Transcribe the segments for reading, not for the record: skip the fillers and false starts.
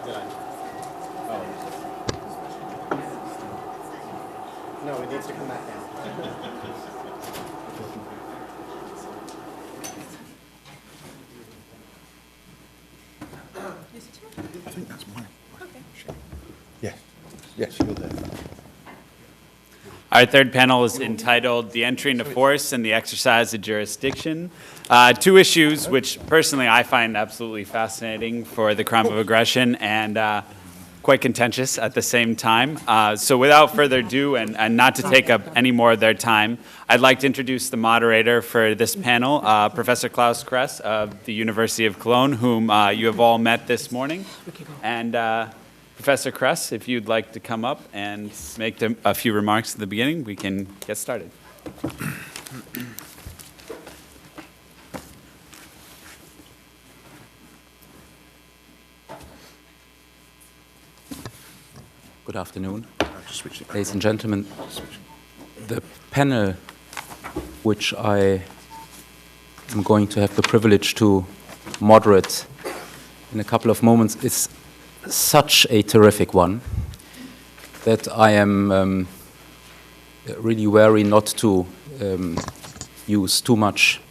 No, it needs to come back down. I think that's mine. Okay. Yes, you're there. Our third panel is entitled The Entry into Force and the Exercise of Jurisdiction. Two issues which personally I find absolutely fascinating for the crime of aggression and quite contentious at the same time. So without further ado, and not to take up any more of their time, I'd like to introduce the moderator for this panel, Professor Klaus Kress of the University of Cologne, whom you have all met this morning. And Professor Kress, if you'd like to come up and make a few remarks at the beginning, we can get started. Good afternoon, ladies and gentlemen. The panel which I am going to have the privilege to moderate in a couple of moments is such a terrific one that I am really wary not to use too much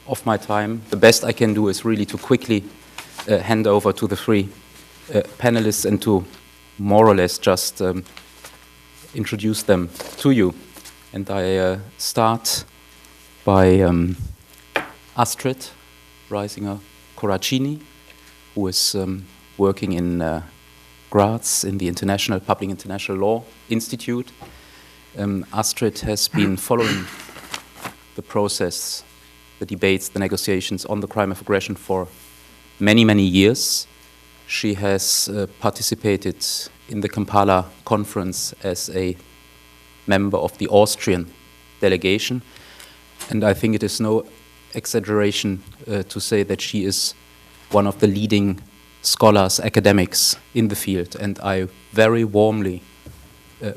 of my time. The best I can do is really to quickly hand over to the three panelists and to more or less just introduce them to you. And I start by Astrid Reisinger Coracini, who is working in Graz in the Public International Law Institute. Astrid has been following the process, the debates, the negotiations on the crime of aggression for many, many years. She has participated in the Kampala conference as a member of the Austrian delegation, and I think it is no exaggeration to say that she is one of the leading scholars, academics in the field, and I very warmly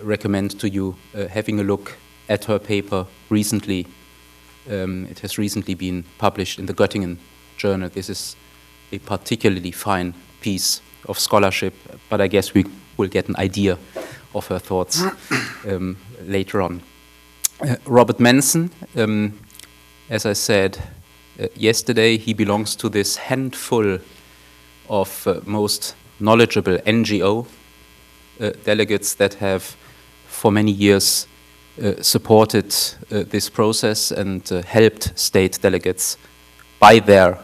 recommend to you having a look at her paper recently. It has recently been published in the Göttingen Journal. This is a particularly fine piece of scholarship, but I guess we will get an idea of her thoughts later on. Robert Manson, as I said yesterday, he belongs to this handful of most knowledgeable NGO delegates that have for many years supported this process and helped state delegates by their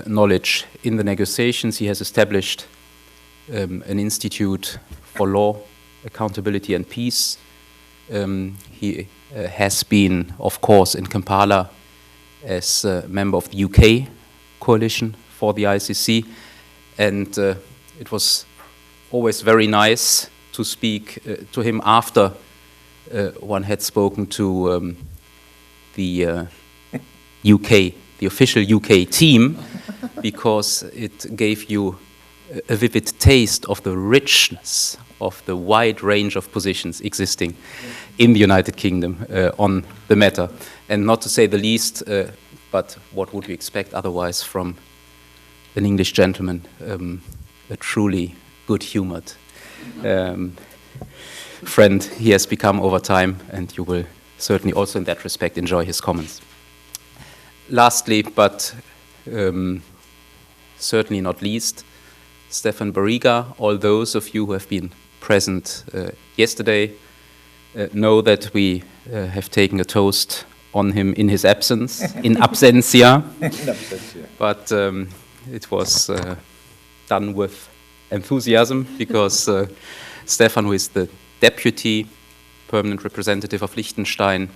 knowledge in the negotiations. He has established an institute for law, accountability and peace. He has been, of course, in Kampala as a member of the UK coalition for the ICC, and it was always very nice to speak to him after one had spoken to the UK, the official UK team, because it gave you a vivid taste of the richness of the wide range of positions existing in the United Kingdom on the matter. And not to say the least, but what would you expect otherwise from an English gentleman, a truly good-humored friend he has become over time, and you will certainly also in that respect enjoy his comments. Lastly, but certainly not least, Stefan Barriga. All those of you who have been present yesterday know that we have taken a toast on him in his absence, in absentia. But it was done with enthusiasm because Stefan, who is the deputy permanent representative of Liechtenstein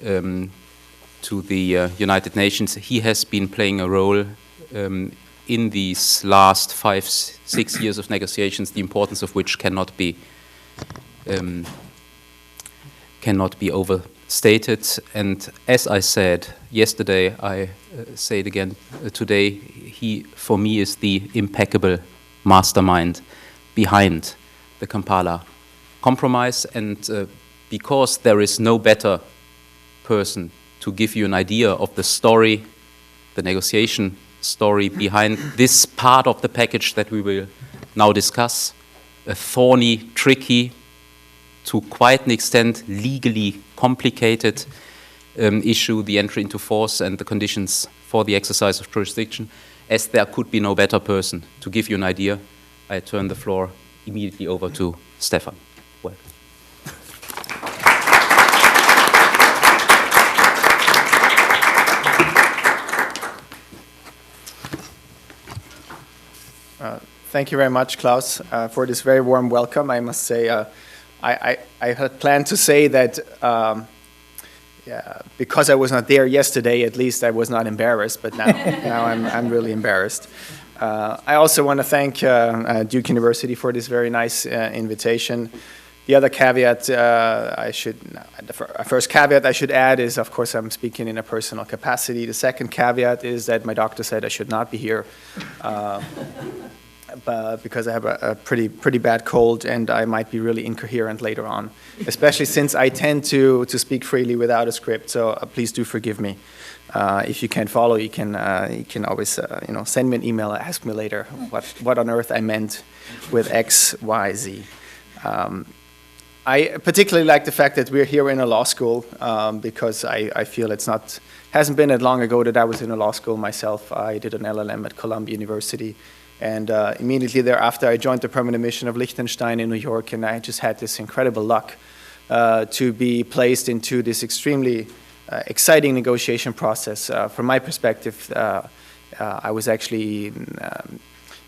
to the United Nations, he has been playing a role in these last 5-6 years of negotiations, the importance of which cannot be overstated. And as I said yesterday, I say it again today, he, for me, is the impeccable mastermind behind the Kampala compromise. And because there is no better person to give you an idea of the story, the negotiation story behind this part of the package that we will now discuss, a thorny, tricky, to quite an extent legally complicated issue, the entry into force and the conditions for the exercise of jurisdiction. As there could be no better person to give you an idea, I turn the floor immediately over to Stefan. Welcome. Thank you very much, Klaus, for this very warm welcome. I must say, I had planned to say that because I was not there yesterday, at least I was not embarrassed, but now I'm really embarrassed. I also want to thank Duke University for this very nice invitation. The other caveat the first caveat I should add is, of course, I'm speaking in a personal capacity. The second caveat is that my doctor said I should not be here because I have a pretty bad cold and I might be really incoherent later on, especially since I tend to speak freely without a script. So please do forgive me. If you can't follow, you can always send me an email, ask me later what on earth I meant with X, Y, Z. I particularly like the fact that we're here in a law school because I feel hasn't been that long ago that I was in a law school myself. I did an LLM at Columbia University, and immediately thereafter I joined the permanent mission of Liechtenstein in New York, and I just had this incredible luck to be placed into this extremely exciting negotiation process. From my perspective, I was actually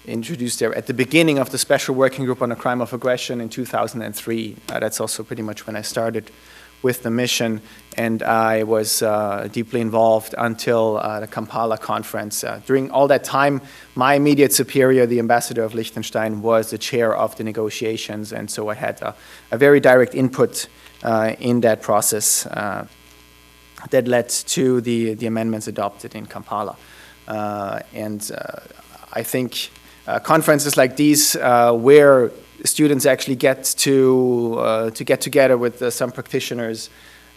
introduced there at the beginning of the Special Working Group on the Crime of Aggression in 2003. That's also pretty much when I started with the mission, and I was deeply involved until the Kampala conference. During all that time, my immediate superior, the ambassador of Liechtenstein, was the chair of the negotiations, and so I had a very direct input in that process that led to the amendments adopted in Kampala. I think conferences like these, where students actually get to get together with some practitioners,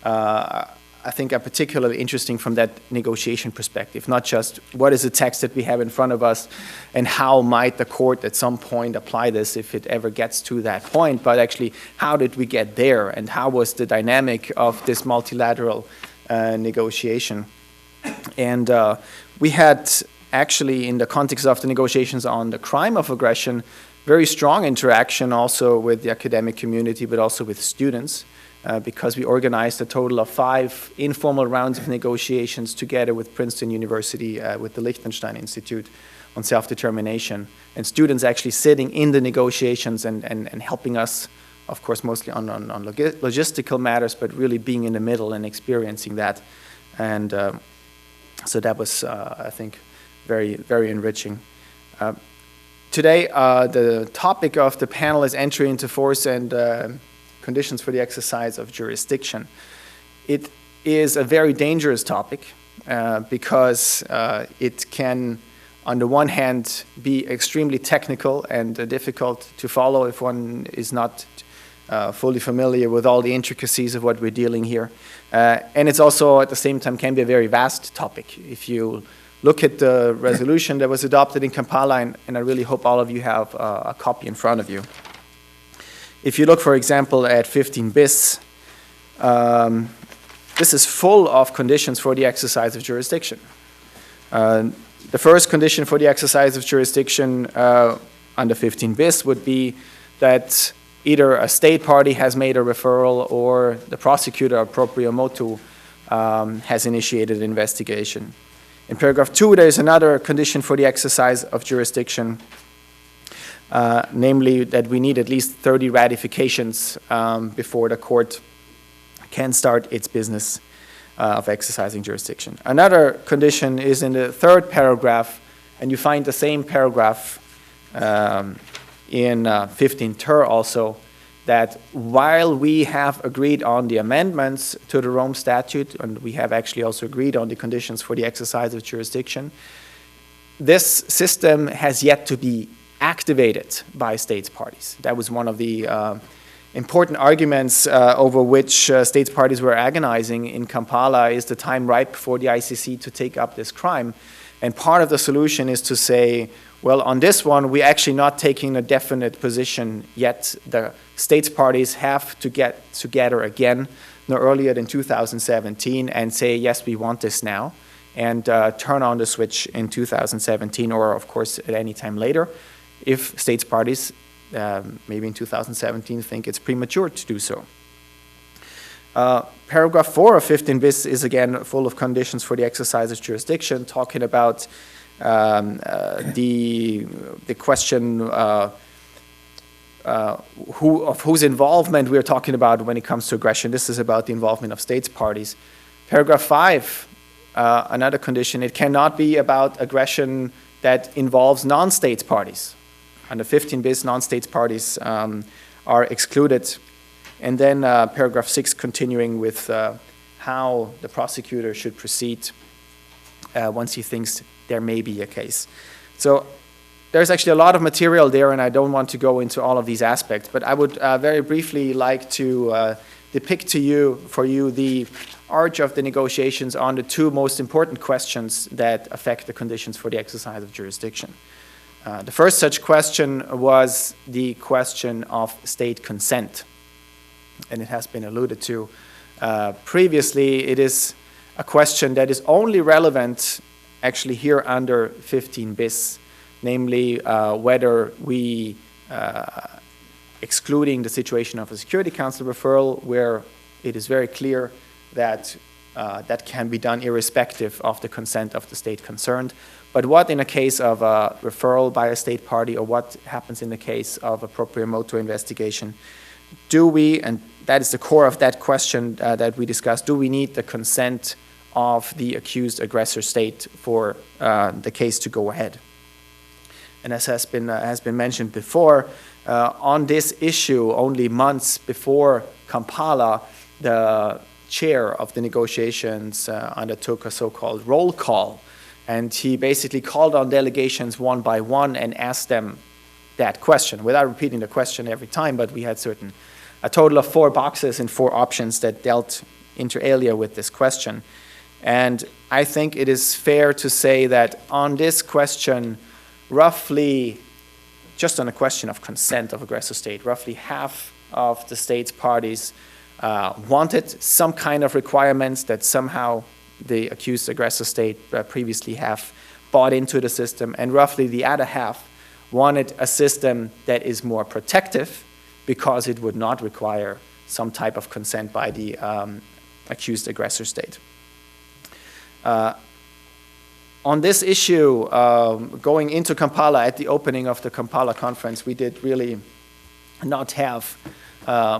I think are particularly interesting from that negotiation perspective. Not just what is the text that we have in front of us and how might the court at some point apply this if it ever gets to that point, but actually how did we get there and how was the dynamic of this multilateral negotiation. And we had actually, in the context of the negotiations on the crime of aggression, very strong interaction also with the academic community, but also with students, because we organized a total of 5 informal rounds of negotiations together with Princeton University, with the Liechtenstein Institute on Self-Determination, and students actually sitting in the negotiations and helping us, of course, mostly on logistical matters, but really being in the middle and experiencing that. And so that was, I think, very, very enriching. Today, the topic of the panel is entry into force and conditions for the exercise of jurisdiction. It is a very dangerous topic because it can, on the one hand, be extremely technical and difficult to follow if one is not fully familiar with all the intricacies of what we're dealing here. And it's also, at the same time, can be a very vast topic. If you look at the resolution that was adopted in Kampala, and I really hope all of you have a copy in front of you. If you look, for example, at 15 bis, this is full of conditions for the exercise of jurisdiction. The first condition for the exercise of jurisdiction under 15 bis would be that either a state party has made a referral or the prosecutor, a proprio motu, has initiated an investigation. In paragraph 2, there is another condition for the exercise of jurisdiction, namely that we need at least 30 ratifications before the court can start its business of exercising jurisdiction. Another condition is in the 3rd paragraph, and you find the same paragraph in 15 ter also, that while we have agreed on the amendments to the Rome Statute, and we have actually also agreed on the conditions for the exercise of jurisdiction, this system has yet to be activated by states parties. That was one of the important arguments over which states parties were agonizing in Kampala. Is the time ripe for the ICC to take up this crime? And part of the solution is to say, well, on this one, we're actually not taking a definite position yet. The states parties have to get together again, no earlier than 2017, and say, yes, we want this now, and turn on the switch in 2017, or of course at any time later, if states parties, maybe in 2017, think it's premature to do so. Paragraph 4 of 15 bis is again full of conditions for the exercise of jurisdiction, talking about the question whose involvement we're talking about when it comes to aggression. This is about the involvement of states parties. Paragraph 5, another condition, it cannot be about aggression that involves non-states parties. Under 15 bis, non-states parties are excluded. And then paragraph 6 continuing with how the prosecutor should proceed once he thinks there may be a case. So there's actually a lot of material there, and I don't want to go into all of these aspects, but I would very briefly like to depict for you the arch of the negotiations on the two most important questions that affect the conditions for the exercise of jurisdiction. The first such question was the question of state consent, and it has been alluded to previously. It is a question that is only relevant actually here under 15 bis, namely whether we, excluding the situation of a Security Council referral, where it is very clear that that can be done irrespective of the consent of the state concerned. But what in a case of a referral by a state party, or what happens in the case of a proprio motu investigation? Do we, and that is the core of that question that we discussed, do we need the consent of the accused aggressor state for the case to go ahead? And as has been mentioned before, on this issue, only months before Kampala, the chair of the negotiations undertook a so-called roll call, and he basically called on delegations one by one and asked them that question, without repeating the question every time, but we had a total of 4 boxes and 4 options that dealt inter alia with this question. And I think it is fair to say that on this question, roughly, just on a question of consent of aggressor state, roughly half of the states parties wanted some kind of requirements that somehow the accused aggressor state previously have bought into the system, and roughly the other half wanted a system that is more protective because it would not require some type of consent by the accused aggressor state. On this issue, going into Kampala, at the opening of the Kampala conference, we did really not have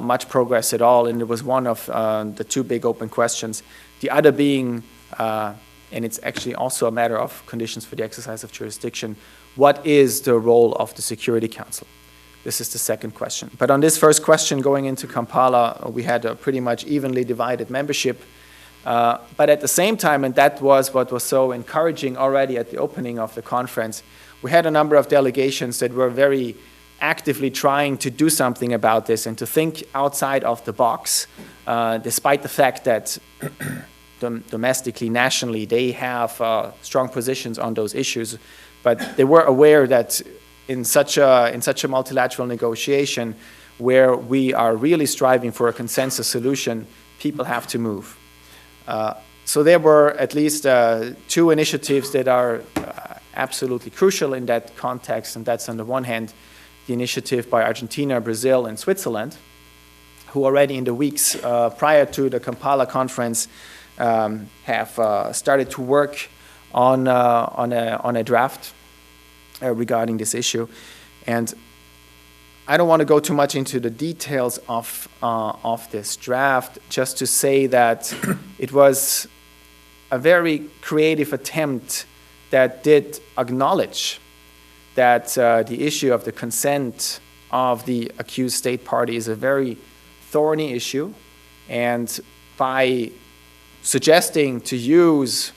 much progress at all, and it was one of the 2 big open questions. The other being, and it's actually also a matter of conditions for the exercise of jurisdiction, what is the role of the Security Council? This is the second question. But on this first question, going into Kampala, we had a pretty much evenly divided membership. But at the same time, and that was what was so encouraging already at the opening of the conference, we had a number of delegations that were very actively trying to do something about this and to think outside of the box, despite the fact that domestically, nationally, they have strong positions on those issues. But they were aware that in such a multilateral negotiation where we are really striving for a consensus solution, people have to move. So there were at least 2 initiatives that are absolutely crucial in that context, and that's on the one hand the initiative by Argentina, Brazil, and Switzerland, who already in the weeks prior to the Kampala conference have started to work on a draft regarding this issue. And I don't want to go too much into the details of this draft, just to say that it was a very creative attempt that did acknowledge that the issue of the consent of the accused state party is a very thorny issue, and by suggesting to use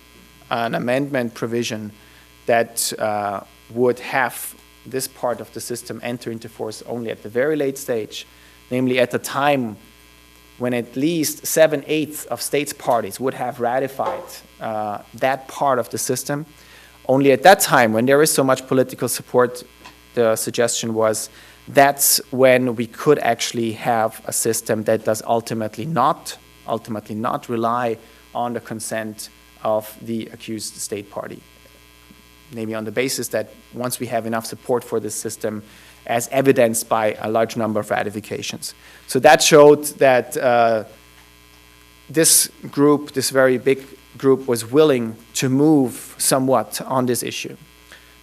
an amendment provision that would have this part of the system enter into force only at the very late stage, namely at the time when at least 7/8 of states parties would have ratified that part of the system, Only at that time, when there is so much political support, the suggestion was that's when we could actually have a system that does ultimately not rely on the consent of the accused state party. Namely on the basis that once we have enough support for this system, as evidenced by a large number of ratifications. So that showed that this group, this very big group, was willing to move somewhat on this issue.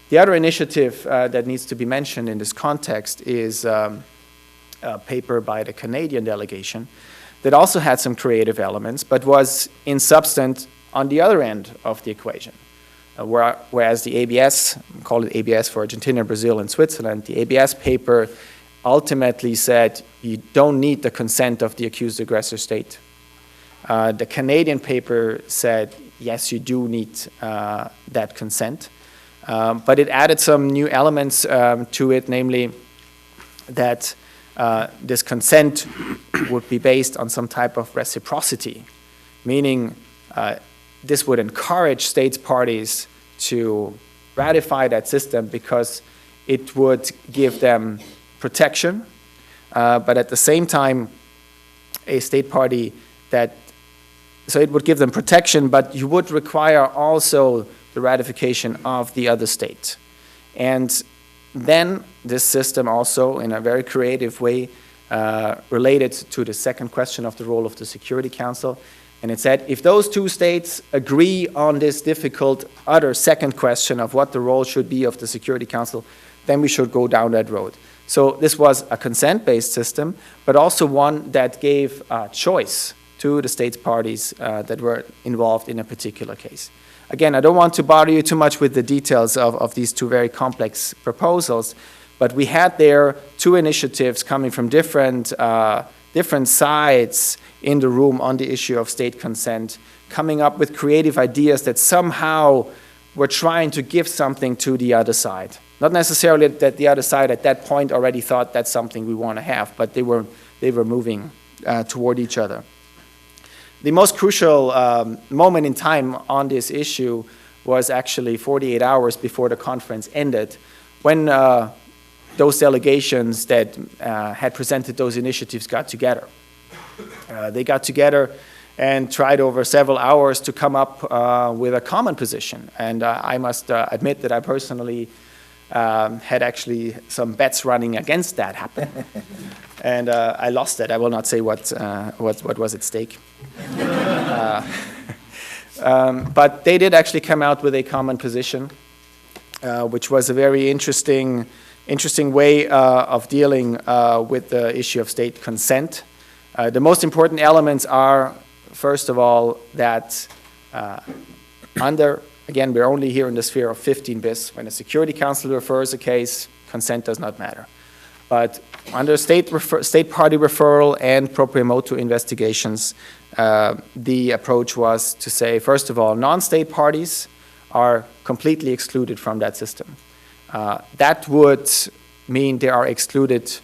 The other initiative that needs to be mentioned in this context is a paper by the Canadian delegation that also had some creative elements, but was in substance on the other end of the equation. Whereas the ABS, call it ABS for Argentina, Brazil, and Switzerland, the ABS paper ultimately said you don't need the consent of the accused aggressor state. The Canadian paper said, yes, you do need that consent. But it added some new elements to it, namely that this consent would be based on some type of reciprocity, meaning this would encourage states parties to ratify that system because it would give them protection, but at the same time, a state party so it would give them protection, but you would require also the ratification of the other state. And then this system also, in a very creative way, related to the second question of the role of the Security Council. And it said, if those two states agree on this difficult other second question of what the role should be of the Security Council, then we should go down that road. So this was a consent-based system, but also one that gave choice to the states parties that were involved in a particular case. Again, I don't want to bother you too much with the details of these two very complex proposals, but we had there two initiatives coming from different sides in the room on the issue of state consent, coming up with creative ideas that somehow were trying to give something to the other side. Not necessarily that the other side at that point already thought that's something we want to have, but they were moving toward each other. The most crucial moment in time on this issue was actually 48 hours before the conference ended, when those delegations that had presented those initiatives got together. They got together and tried over several hours to come up with a common position. And I must admit that I personally had actually some bets running against that happening. And I lost it. I will not say what was at stake. But they did actually come out with a common position, which was a very interesting way of dealing with the issue of state consent. The most important elements are, first of all, that again, we're only here in the sphere of 15 bis. When a Security Council refers a case, consent does not matter. But under state party referral and proprio motu investigations, the approach was to say, first of all, non-state parties are completely excluded from that system. That would mean they are excluded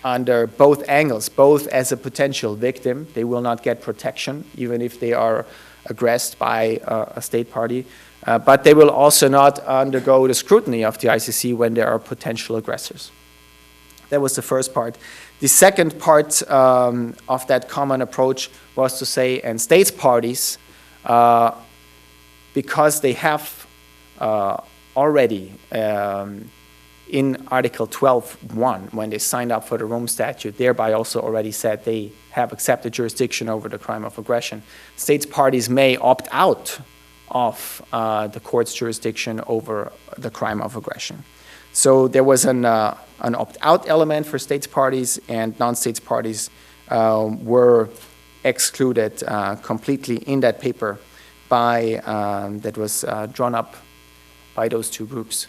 under both angles, both as a potential victim, they will not get protection, even if they are aggressed by a state party, but they will also not undergo the scrutiny of the ICC when there are potential aggressors. That was the first part. The second part of that common approach was to say, and states parties, because they have already in Article 12.1, when they signed up for the Rome Statute, thereby also already said they have accepted jurisdiction over the crime of aggression. States parties may opt out of the court's jurisdiction over the crime of aggression. So there was an opt-out element for states parties, and non-states parties were excluded completely in that paper that was drawn up by those two groups.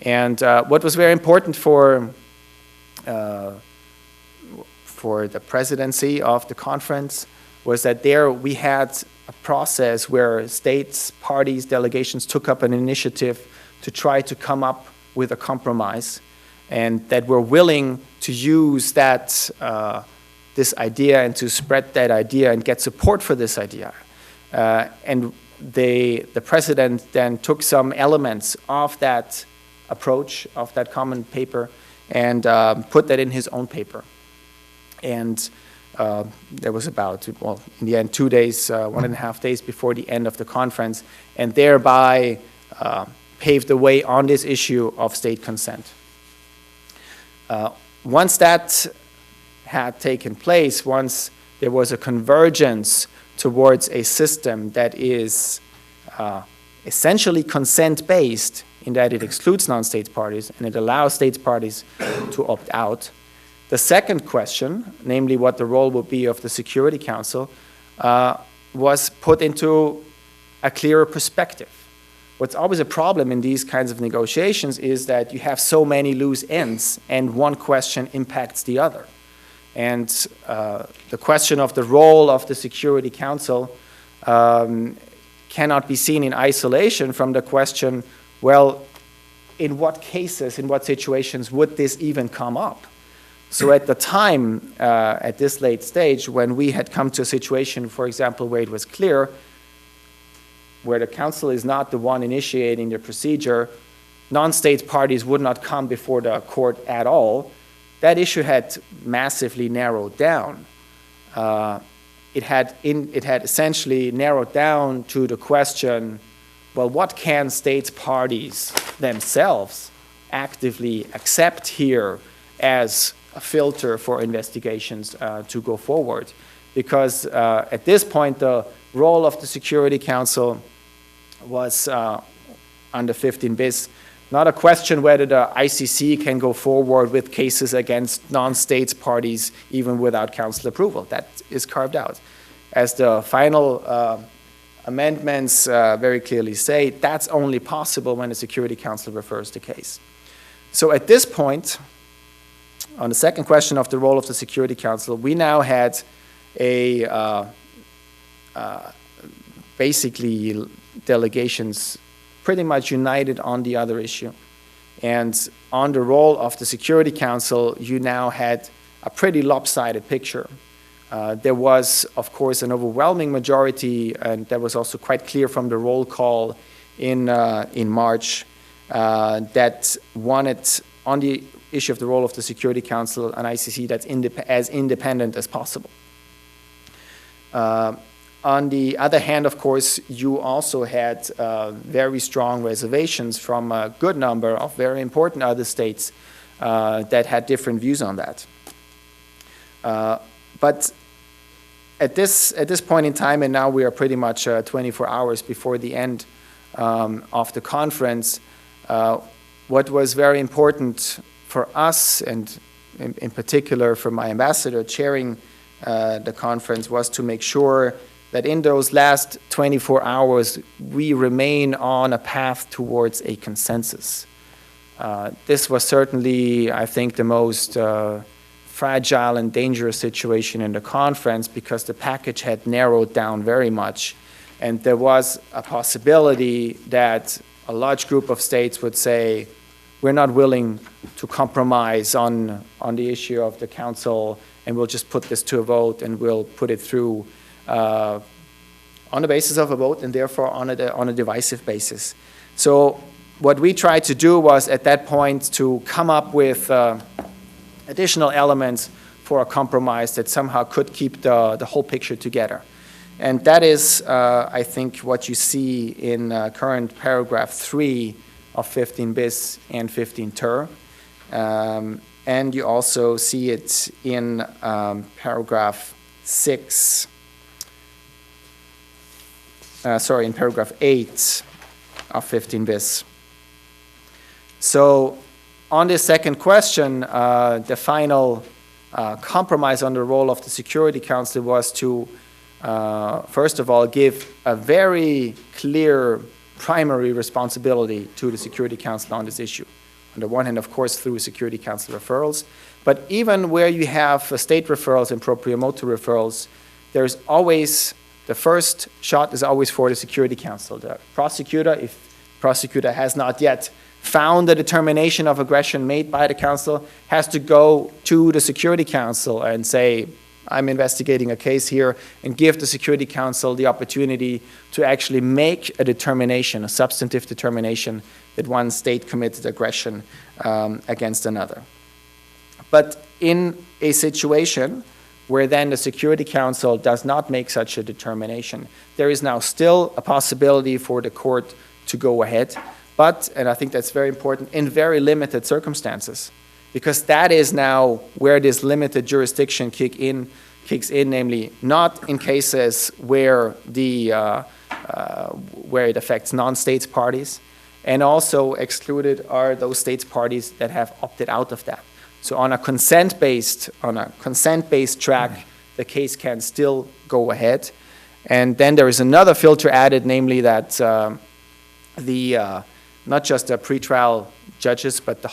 And what was very important for the presidency of the conference was that there we had a process where states, parties, delegations took up an initiative to try to come up with a compromise, and that were willing to use that this idea and to spread that idea and get support for this idea. And the president then took some elements of that approach, of that common paper, and put that in his own paper. And there was about, well, in the end, 2 days, 1.5 days before the end of the conference, and thereby paved the way on this issue of state consent. Once that had taken place, once there was a convergence towards a system that is essentially consent-based in that it excludes non-state parties and it allows state parties to opt out. The second question, namely what the role would be of the Security Council, was put into a clearer perspective. What's always a problem in these kinds of negotiations is that you have so many loose ends and one question impacts the other. And the question of the role of the Security Council cannot be seen in isolation from the question, well, in what cases, in what situations would this even come up? So at the time, at this late stage, when we had come to a situation, for example, where it was clear where the council is not the one initiating the procedure, non-state parties would not come before the court at all, that issue had massively narrowed down. It had essentially narrowed down to the question, well, what can state parties themselves actively accept here as a filter for investigations to go forward? Because at this point, the role of the Security Council was under 15 bis, not a question whether the ICC can go forward with cases against non-state parties even without council approval. That is carved out. As the final amendments very clearly say, that's only possible when the Security Council refers the case. So at this point, on the second question of the role of the Security Council, we now had a basically delegations pretty much united on the other issue. And on the role of the Security Council, you now had a pretty lopsided picture. There was, of course, an overwhelming majority, and that was also quite clear from the roll call in March, that wanted, on the issue of the role of the Security Council, an ICC that's as independent as possible. On the other hand, of course, you also had very strong reservations from a good number of very important other states that had different views on that. But at this point in time, and now we are pretty much 24 hours before the end of the conference, what was very important for us, and in particular for my ambassador chairing the conference, was to make sure that in those last 24 hours, we remain on a path towards a consensus. This was certainly, I think, the most fragile and dangerous situation in the conference because the package had narrowed down very much. And there was a possibility that a large group of states would say, we're not willing to compromise on the issue of the council, and we'll just put this to a vote and we'll put it through on the basis of a vote and therefore on a divisive basis. So what we tried to do was at that point to come up with additional elements for a compromise that somehow could keep the whole picture together. And that is, I think, what you see in current paragraph 3 of 15 bis and 15 ter. And you also see it in paragraph 6, in paragraph 8 of 15 bis. So on this second question, the final compromise on the role of the Security Council was to, first of all, give a very clear primary responsibility to the Security Council on this issue. On the one hand, of course, through Security Council referrals, but even where you have state referrals and proprio motu referrals, there's always, the first shot is always for the Security Council. The prosecutor, if the prosecutor has not yet found the determination of aggression made by the council, has to go to the Security Council and say, I'm investigating a case here, and give the Security Council the opportunity to actually make a determination, a substantive determination, that one state committed aggression against another. But in a situation where then the Security Council does not make such a determination, there is now still a possibility for the court to go ahead, but, and I think that's very important, in very limited circumstances, because that is now where this limited jurisdiction kicks in, namely not in cases where where it affects non-states parties, and also excluded are those states parties that have opted out of that. So on a consent-based track, the case can still go ahead. And then there is another filter added, namely that not just the pretrial judges, but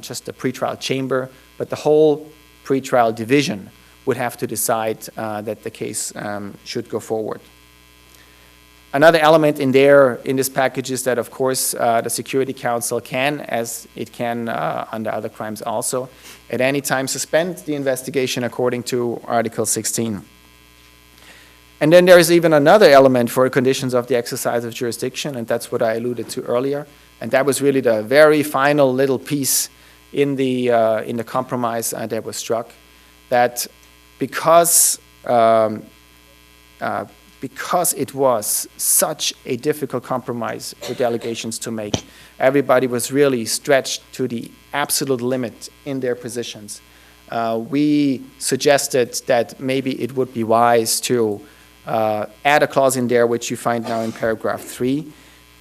just the pretrial chamber, but the whole pretrial division would have to decide that the case should go forward. Another element in this package is that, of course, the Security Council can, as it can under other crimes also, at any time suspend the investigation according to Article 16. And then there is even another element for conditions of the exercise of jurisdiction, and that's what I alluded to earlier. And that was really the very final little piece in the compromise that was struck, that because it was such a difficult compromise for delegations to make, everybody was really stretched to the absolute limit in their positions. We suggested that maybe it would be wise to add a clause in there, which you find now in paragraph 3,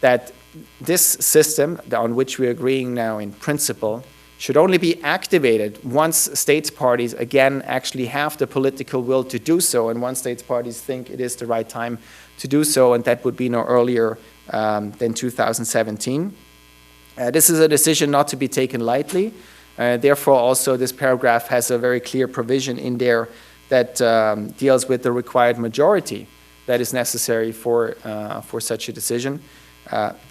that this system on which we're agreeing now in principle should only be activated once states parties again actually have the political will to do so, and once states parties think it is the right time to do so, and that would be no earlier than 2017. This is a decision not to be taken lightly. Therefore, also this paragraph has a very clear provision in there that deals with the required majority that is necessary for such a decision.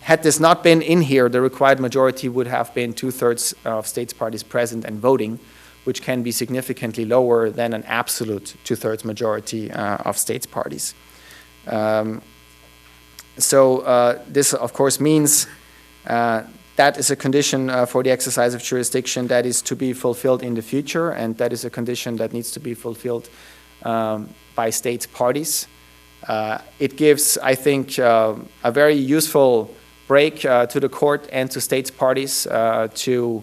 Had this not been in here, the required majority would have been 2/3 of states parties present and voting, which can be significantly lower than an absolute 2/3 majority of states parties. This, of course, means that is a condition for the exercise of jurisdiction that is to be fulfilled in the future, and that is a condition that needs to be fulfilled by states parties. It gives, I think, a very useful break to the court and to states parties to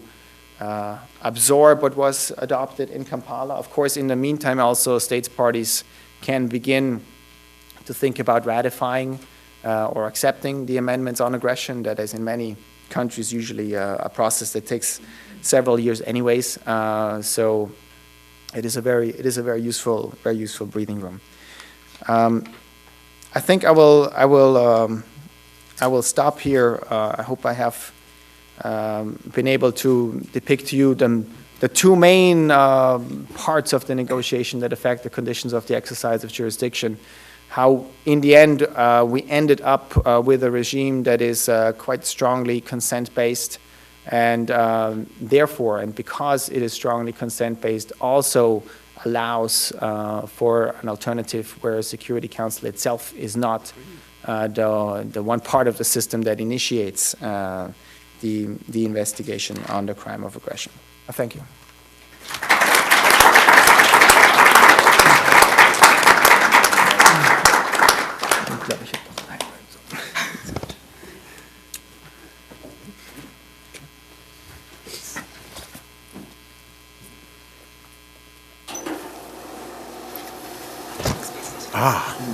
absorb what was adopted in Kampala. Of course, in the meantime, also states parties can begin to think about ratifying or accepting the amendments on aggression. That is, in many countries, usually a process that takes several years anyways. So it is a very useful breathing room. I think I will stop here. I hope I have been able to depict to you the two main parts of the negotiation that affect the conditions of the exercise of jurisdiction. How, in the end, we ended up with a regime that is quite strongly consent-based, and therefore, and because it is strongly consent-based, also allows for an alternative where a Security Council itself is not the one part of the system that initiates the investigation on the crime of aggression. Thank you.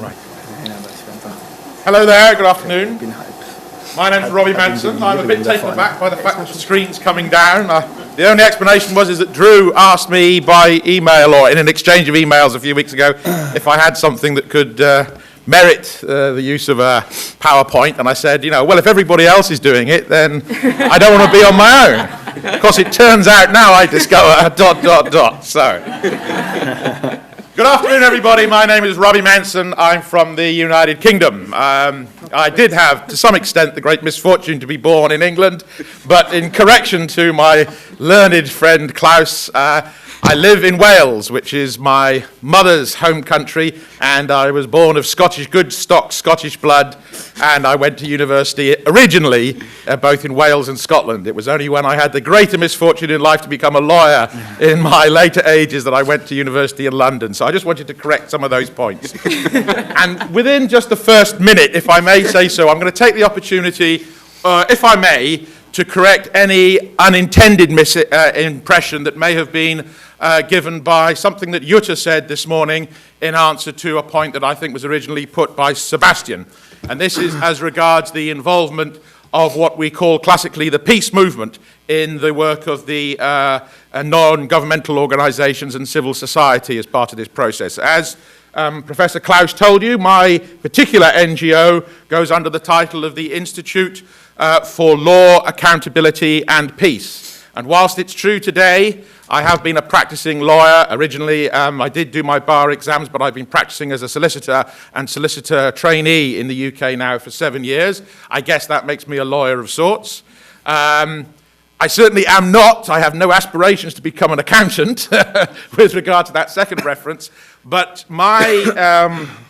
Right. Hello there, good afternoon. My name's Ronnie Manson. I'm a bit taken aback by the fact that the screen's coming down. The only explanation is that Drew asked me by email, or in an exchange of emails a few weeks ago, if I had something that could merit the use of a PowerPoint, and I said, well, if everybody else is doing it, then I don't want to be on my own. Of course, it turns out now I discover ... So... Good afternoon, everybody. My name is Robbie Manson. I'm from the United Kingdom. I did have, to some extent, the great misfortune to be born in England, but in correction to my learned friend Claus, I live in Wales, which is my mother's home country, and I was born of good stock Scottish blood, and I went to university originally both in Wales and Scotland. It was only when I had the greater misfortune in life to become a lawyer in my later ages that I went to university in London. So I just wanted to correct some of those points. And within just the first minute, if I may say so, I'm going to take the opportunity, if I may, to correct any unintended impression that may have been given by something that Jutta said this morning in answer to a point that I think was originally put by Sebastian. And this is as regards the involvement of what we call classically the peace movement in the work of the non-governmental organizations and civil society as part of this process. As Professor Claus told you, my particular NGO goes under the title of the Institute for Law, Accountability and Peace. And whilst it's true today, I have been a practicing lawyer. Originally, I did do my bar exams, but I've been practicing as a solicitor and solicitor trainee in the UK now for 7 years. I guess that makes me a lawyer of sorts. I certainly am not. I have no aspirations to become an accountant with regard to that second reference. But my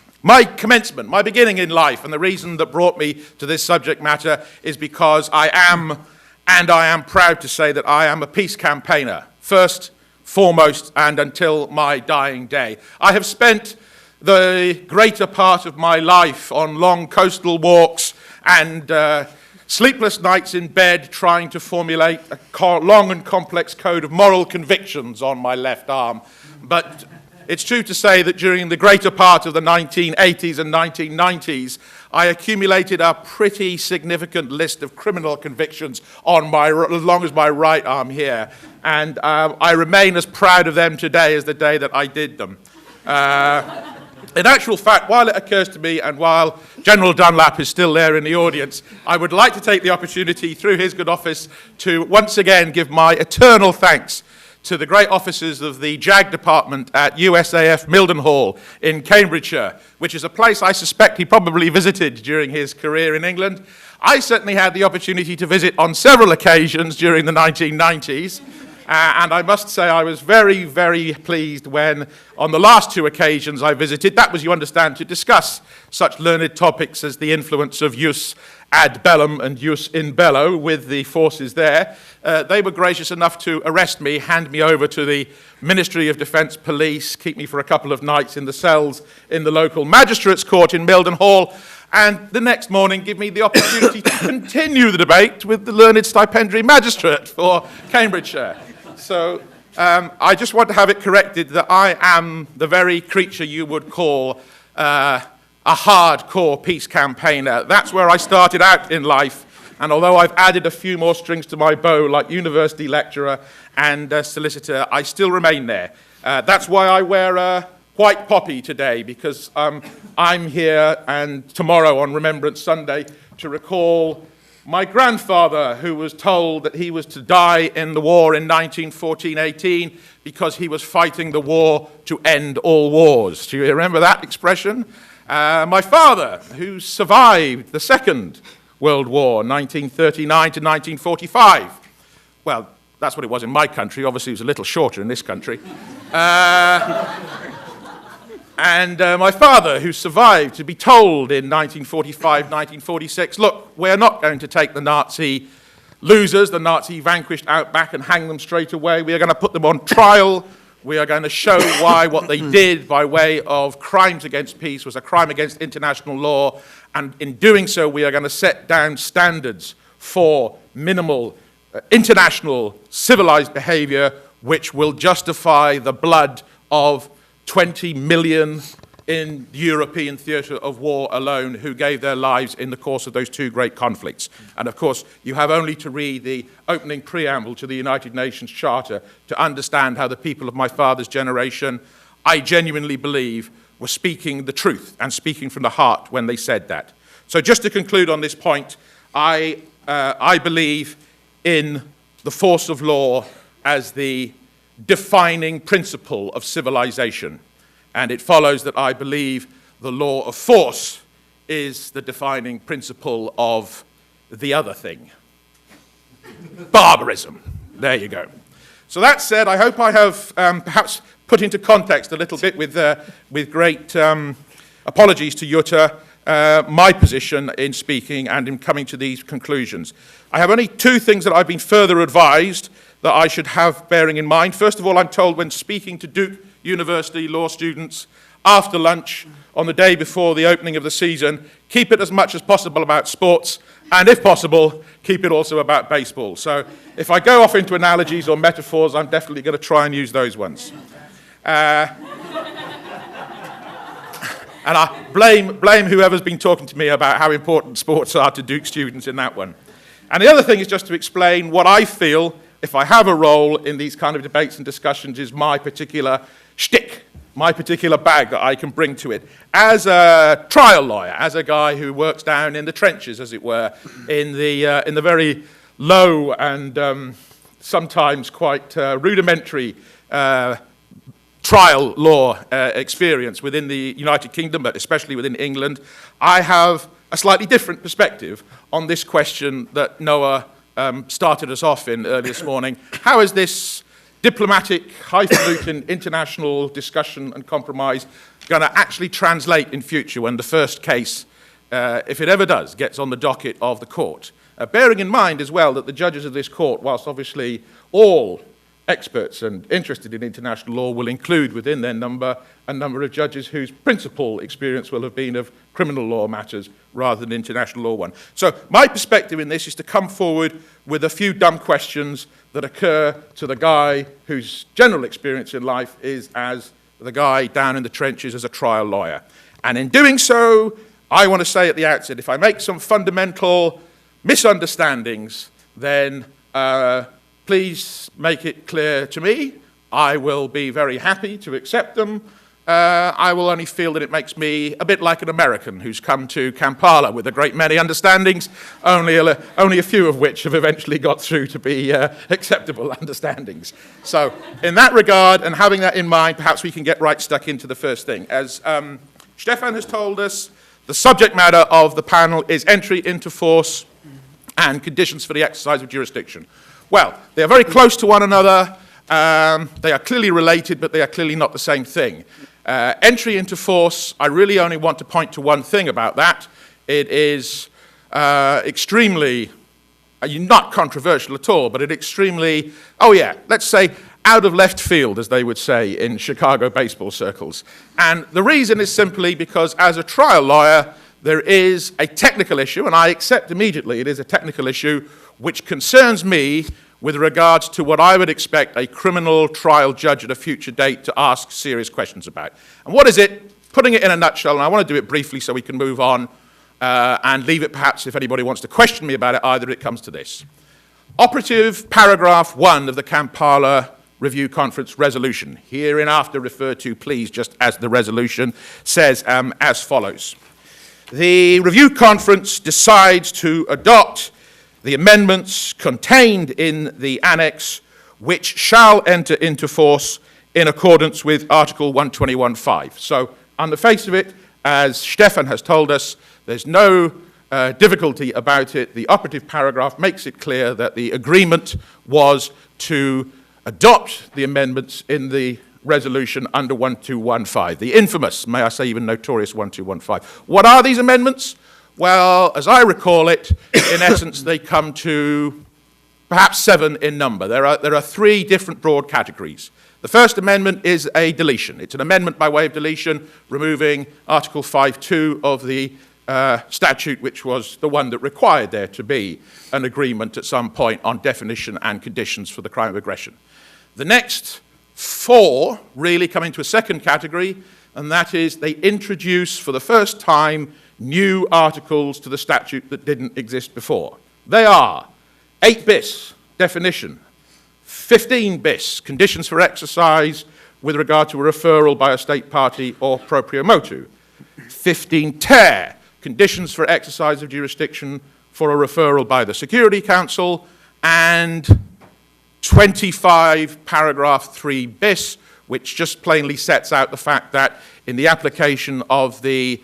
commencement, my beginning in life, and the reason that brought me to this subject matter is because I am proud to say that I am a peace campaigner, first, foremost, and until my dying day. I have spent the greater part of my life on long coastal walks and sleepless nights in bed trying to formulate a long and complex code of moral convictions on my left arm. But it's true to say that during the greater part of the 1980s and 1990s, I accumulated a pretty significant list of criminal convictions on as long as my right arm here. And I remain as proud of them today as the day that I did them. In actual fact, while it occurs to me, and while General Dunlap is still there in the audience, I would like to take the opportunity, through his good office, to once again give my eternal thanks to the great officers of the JAG department at USAF Mildenhall in Cambridgeshire, which is a place I suspect he probably visited during his career in England. I certainly had the opportunity to visit on several occasions during the 1990s, and I must say I was very, very pleased when, on the last two occasions I visited, that was, you understand, to discuss such learned topics as the influence of jus ad bellum and jus in bello with the forces there. They were gracious enough to arrest me, hand me over to the Ministry of Defence Police, keep me for a couple of nights in the cells in the local magistrates' court in Mildenhall, and the next morning give me the opportunity to continue the debate with the learned stipendiary magistrate for Cambridgeshire. So I just want to have it corrected that I am the very creature you would call a hardcore peace campaigner. That's where I started out in life. And although I've added a few more strings to my bow, like university lecturer and solicitor, I still remain there. That's why I wear white poppy today, because I'm here and tomorrow on Remembrance Sunday to recall my grandfather, who was told that he was to die in the war in 1914-18 because he was fighting the war to end all wars. Do you remember that expression? My father, who survived the Second World War, 1939 to 1945. Well, that's what it was in my country. Obviously, it was a little shorter in this country. And my father, who survived to be told in 1945, 1946, look, we're not going to take the Nazi losers, the Nazi vanquished out back and hang them straight away. We are going to put them on trial. We are going to show why what they did by way of crimes against peace was a crime against international law. And in doing so, we are going to set down standards for minimal international civilized behavior, which will justify the blood of 20 million in the European theatre of war alone who gave their lives in the course of those two great conflicts. And of course, you have only to read the opening preamble to the United Nations Charter to understand how the people of my father's generation, I genuinely believe, were speaking the truth and speaking from the heart when they said that. So just to conclude on this point, I believe in the force of law as the defining principle of civilization. And it follows that I believe the law of force is the defining principle of the other thing. Barbarism. There you go. So that said, I hope I have perhaps put into context a little bit with great apologies to Jutta, my position in speaking and in coming to these conclusions. I have only two things that I've been further advised that I should have bearing in mind. First of all, I'm told when speaking to Duke University law students after lunch on the day before the opening of the season, keep it as much as possible about sports, and if possible, keep it also about baseball. So if I go off into analogies or metaphors, I'm definitely going to try and use those ones. And I blame whoever's been talking to me about how important sports are to Duke students in that one. And the other thing is just to explain what I feel, if I have a role in these kind of debates and discussions, is my particular shtick, my particular bag that I can bring to it. As a trial lawyer, as a guy who works down in the trenches, as it were, in the very low and sometimes quite rudimentary trial law experience within the United Kingdom, but especially within England, I have a slightly different perspective on this question that Noah started us off in earlier this morning. How is this diplomatic, highfalutin international discussion and compromise going to actually translate in future when the first case, if it ever does, gets on the docket of the court? Bearing in mind as well that the judges of this court, whilst obviously all experts and interested in international law, will include within their number a number of judges whose principal experience will have been of criminal law matters rather than international law one. So my perspective in this is to come forward with a few dumb questions that occur to the guy whose general experience in life is as the guy down in the trenches as a trial lawyer. And in doing so, I want to say at the outset, if I make some fundamental misunderstandings, then please make it clear to me. I will be very happy to accept them. I will only feel that it makes me a bit like an American who's come to Kampala with a great many understandings, only a few of which have eventually got through to be acceptable understandings. So in that regard, and having that in mind, perhaps we can get right stuck into the first thing. As Stefan has told us, the subject matter of the panel is entry into force and conditions for the exercise of jurisdiction. Well, they are very close to one another. They are clearly related, but they are clearly not the same thing. Entry into force, I really only want to point to one thing about that. It is extremely, not controversial at all, but it extremely, let's say, out of left field, as they would say in Chicago baseball circles. And the reason is simply because as a trial lawyer, there is a technical issue, and I accept immediately it is a technical issue, which concerns me with regards to what I would expect a criminal trial judge at a future date to ask serious questions about. And what is it? Putting it in a nutshell, and I want to do it briefly so we can move on and leave it perhaps if anybody wants to question me about it either, it comes to this. Operative paragraph 1 of the Kampala Review Conference resolution, hereinafter referred to, please, just as the resolution, says as follows. The Review Conference decides to adopt the amendments contained in the annex, which shall enter into force in accordance with Article 121.5. So, on the face of it, as Stefan has told us, there's no difficulty about it. The operative paragraph makes it clear that the agreement was to adopt the amendments in the resolution under 1215, the infamous, may I say even notorious 1215. What are these amendments? Well, as I recall it, in essence, they come to perhaps 7 in number. There are 3 different broad categories. The first amendment is a deletion. It's an amendment by way of deletion, removing Article 5.2 of the statute, which was the one that required there to be an agreement at some point on definition and conditions for the crime of aggression. The next 4 really come into a second category, and that is they introduce for the first time new articles to the statute that didn't exist before. They are 8 bis, definition, 15 bis, conditions for exercise with regard to a referral by a state party or proprio motu, 15 ter, conditions for exercise of jurisdiction for a referral by the Security Council, and 25 paragraph 3 bis, which just plainly sets out the fact that in the application of the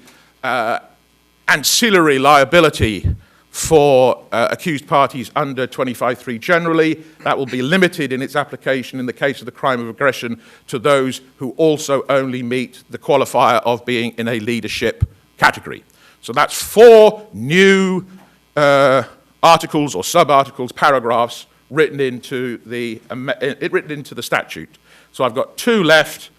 ancillary liability for accused parties under 25(3) generally. That will be limited in its application in the case of the crime of aggression to those who also only meet the qualifier of being in a leadership category. So that's 4 new articles or sub-articles, paragraphs, written into the statute. So I've got 2 left.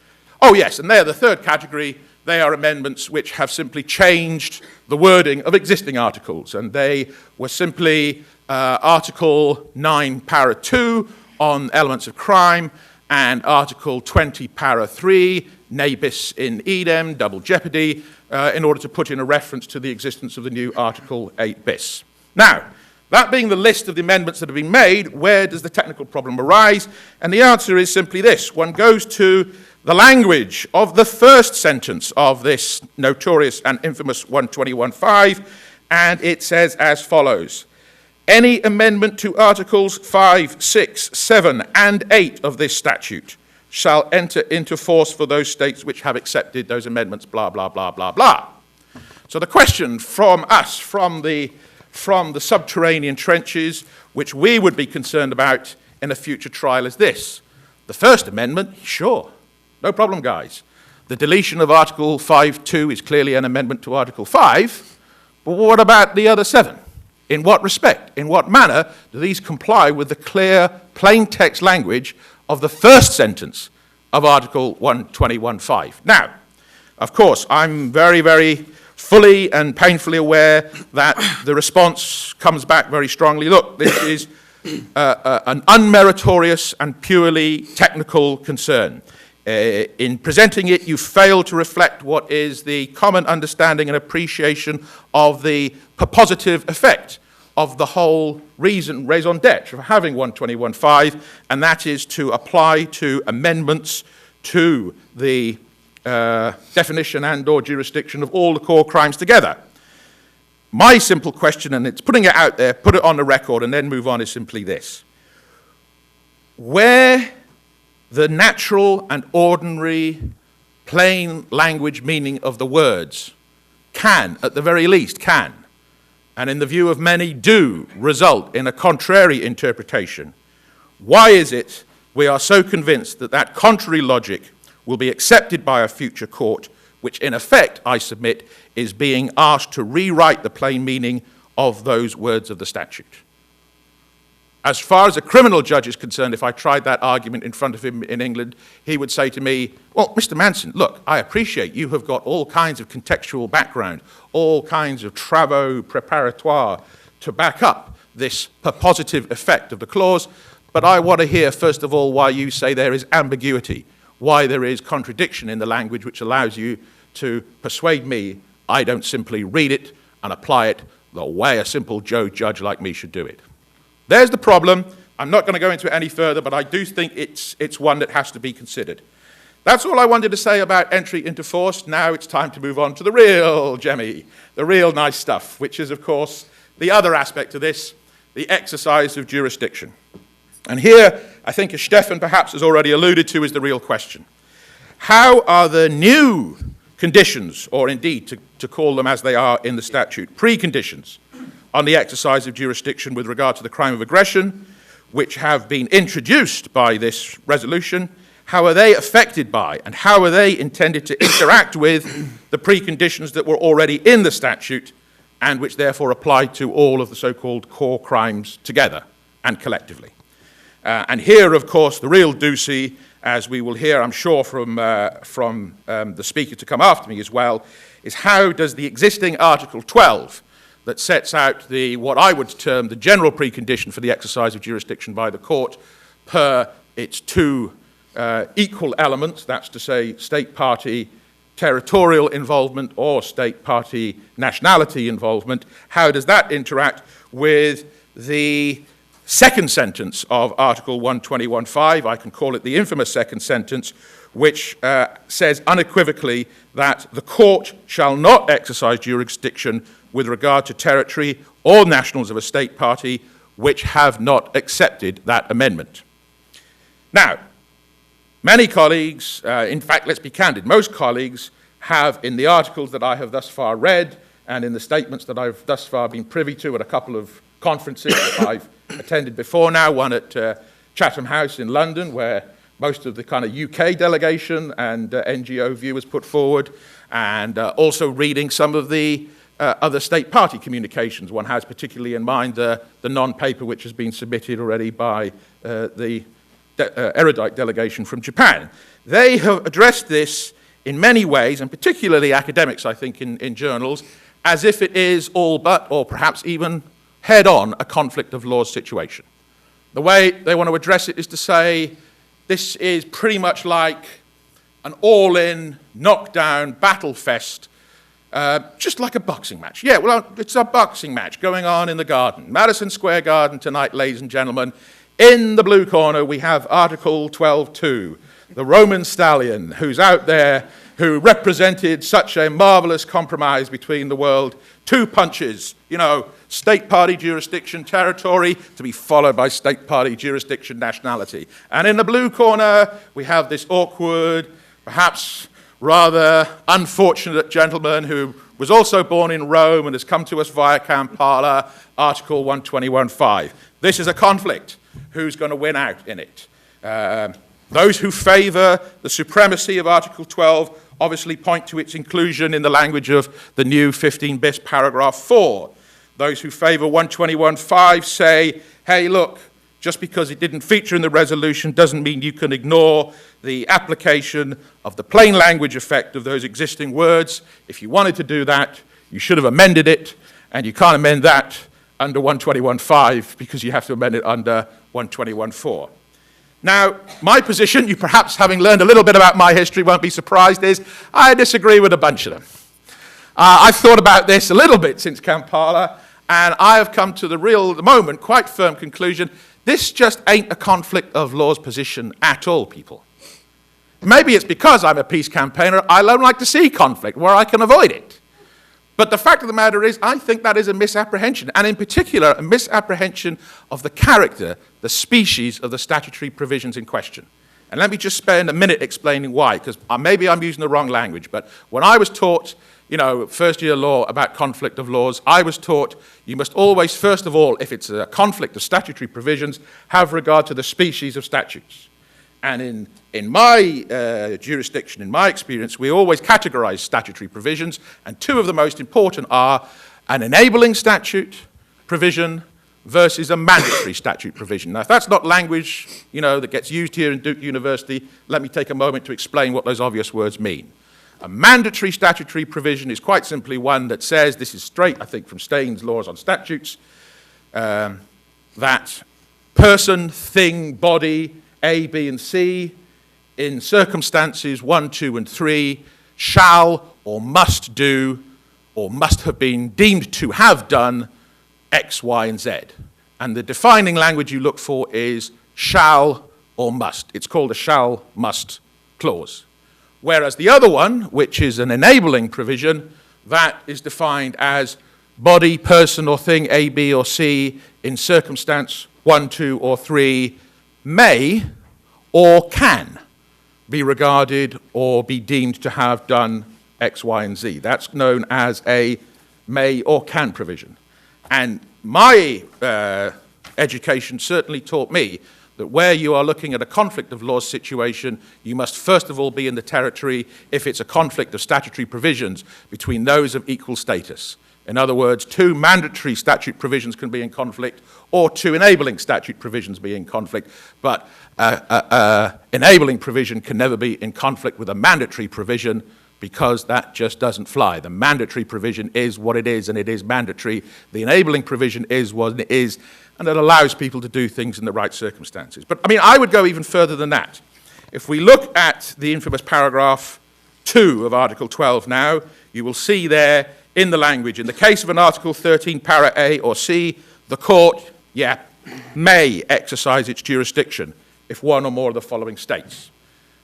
Oh yes, and they're the third category. They are amendments which have simply changed the wording of existing articles, and they were simply Article 9, Para 2 on elements of crime, and Article 20, Para 3, ne bis in idem, double jeopardy, in order to put in a reference to the existence of the new Article 8 bis. Now, that being the list of the amendments that have been made, where does the technical problem arise? And the answer is simply this. One goes to the language of the first sentence of this notorious and infamous 121.5, and it says as follows. Any amendment to Articles 5, 6, 7, and 8 of this statute shall enter into force for those states which have accepted those amendments, blah, blah, blah, blah, blah. So the question from us, from the subterranean trenches, which we would be concerned about in a future trial is this. The First Amendment, sure. No problem, guys. The deletion of Article 5.2 is clearly an amendment to Article 5, but what about the other 7? In what respect, in what manner do these comply with the clear, plain text language of the first sentence of Article 121.5? Now, of course, I'm very, very fully and painfully aware that the response comes back very strongly. Look, this is an unmeritorious and purely technical concern. In presenting it, you fail to reflect what is the common understanding and appreciation of the positive effect of the whole raison d'etre of having 121.5, and that is to apply to amendments to the definition and or jurisdiction of all the core crimes together. My simple question, and it's putting it out there, put it on the record, and then move on, is simply this. Where the natural and ordinary plain language meaning of the words can, at the very least, can, and in the view of many do result in a contrary interpretation, why is it we are so convinced that that contrary logic will be accepted by a future court, which in effect, I submit, is being asked to rewrite the plain meaning of those words of the statute? As far as a criminal judge is concerned, if I tried that argument in front of him in England, he would say to me, well, Mr. Manson, look, I appreciate you have got all kinds of contextual background, all kinds of travaux préparatoires to back up this positive effect of the clause, but I want to hear, first of all, why you say there is ambiguity, why there is contradiction in the language which allows you to persuade me I don't simply read it and apply it the way a simple Joe judge like me should do it. There's the problem. I'm not going to go into it any further, but I do think it's one that has to be considered. That's all I wanted to say about entry into force. Now it's time to move on to the real Jemmy, the real nice stuff, which is, of course, the other aspect of this, the exercise of jurisdiction. And here, I think, as Stefan perhaps has already alluded to, is the real question. How are the new conditions, or indeed, to call them as they are in the statute, preconditions, on the exercise of jurisdiction with regard to the crime of aggression, which have been introduced by this resolution, how are they affected by, and how are they intended to interact with the preconditions that were already in the statute, and which therefore apply to all of the so-called core crimes together and collectively? And here, of course, the real doozy, as we will hear, I'm sure, from the speaker to come after me as well, is how does the existing Article 12, that sets out what I would term the general precondition for the exercise of jurisdiction by the court per its 2 equal elements, that's to say state party territorial involvement or state party nationality involvement, how does that interact with the second sentence of Article 121.5, I can call it the infamous second sentence, which says unequivocally that the court shall not exercise jurisdiction with regard to territory or nationals of a state party which have not accepted that amendment. Now, many colleagues, in fact, let's be candid, most colleagues have, in the articles that I have thus far read, and in the statements that I've thus far been privy to at a couple of conferences that I've attended before now, one at Chatham House in London, where most of the kind of UK delegation and NGO view was put forward, and also reading some of the other state party communications. One has particularly in mind the non-paper which has been submitted already by the erudite delegation from Japan. They have addressed this in many ways, and particularly academics, I think, in journals, as if it is all but, or perhaps even head-on, a conflict of laws situation. The way they want to address it is to say, this is pretty much like an all-in, knockdown, battle fest, just like a boxing match. Yeah, well, it's a boxing match going on in the garden. Madison Square Garden tonight, ladies and gentlemen. In the blue corner, we have Article 12.2, the Roman stallion, who's out there, who represented such a marvelous compromise between the world. 2 punches, you know, state party jurisdiction territory to be followed by state party jurisdiction nationality. And in the blue corner, we have this awkward, perhaps rather unfortunate gentleman who was also born in Rome and has come to us via Kampala, Article 121.5. This is a conflict. Who's going to win out in it? Those who favour the supremacy of Article 12 obviously point to its inclusion in the language of the new 15 bis paragraph 4. Those who favour 121.5 say, hey, look, just because it didn't feature in the resolution doesn't mean you can ignore the application of the plain language effect of those existing words. If you wanted to do that, you should have amended it, and you can't amend that under 121.5 because you have to amend it under 121.4. Now, my position, you perhaps having learned a little bit about my history won't be surprised, is I disagree with a bunch of them. I've thought about this a little bit since Kampala, and I have come to the moment, quite firm conclusion, this just ain't a conflict of laws position at all, people. Maybe it's because I'm a peace campaigner, I don't like to see conflict where I can avoid it. But the fact of the matter is, I think that is a misapprehension, and in particular, a misapprehension of the character, the species of the statutory provisions in question. And let me just spend a minute explaining why, because maybe I'm using the wrong language, but when I was taught, you know, first-year law about conflict of laws, I was taught you must always, first of all, if it's a conflict of statutory provisions, have regard to the species of statutes. And in my jurisdiction, in my experience, we always categorize statutory provisions, and 2 of the most important are an enabling statute provision versus a mandatory statute provision. Now, if that's not language, you know, that gets used here in Duke University, let me take a moment to explain what those obvious words mean. A mandatory statutory provision is quite simply one that says, this is straight, I think, from Stein's Laws on Statutes, that person, thing, body, A, B, and C, in circumstances 1, 2, and 3, shall or must do or must have been deemed to have done X, Y, and Z. And the defining language you look for is shall or must. It's called a shall-must clause. Whereas the other one, which is an enabling provision, that is defined as body, person, or thing, A, B, or C, in circumstance 1, 2, or 3, may or can be regarded or be deemed to have done X, Y, and Z. That's known as a may or can provision. And my education certainly taught me that where you are looking at a conflict of laws situation, you must first of all be in the territory if it's a conflict of statutory provisions between those of equal status. In other words, 2 mandatory statute provisions can be in conflict, or 2 enabling statute provisions be in conflict, but enabling provision can never be in conflict with a mandatory provision because that just doesn't fly. The mandatory provision is what it is, and it is mandatory. The enabling provision is what it is, and it allows people to do things in the right circumstances. But, I mean, I would go even further than that. If we look at the infamous paragraph 2 of Article 12 now, you will see there in the language, in the case of an Article 13, para A or C, the court, may exercise its jurisdiction if one or more of the following states.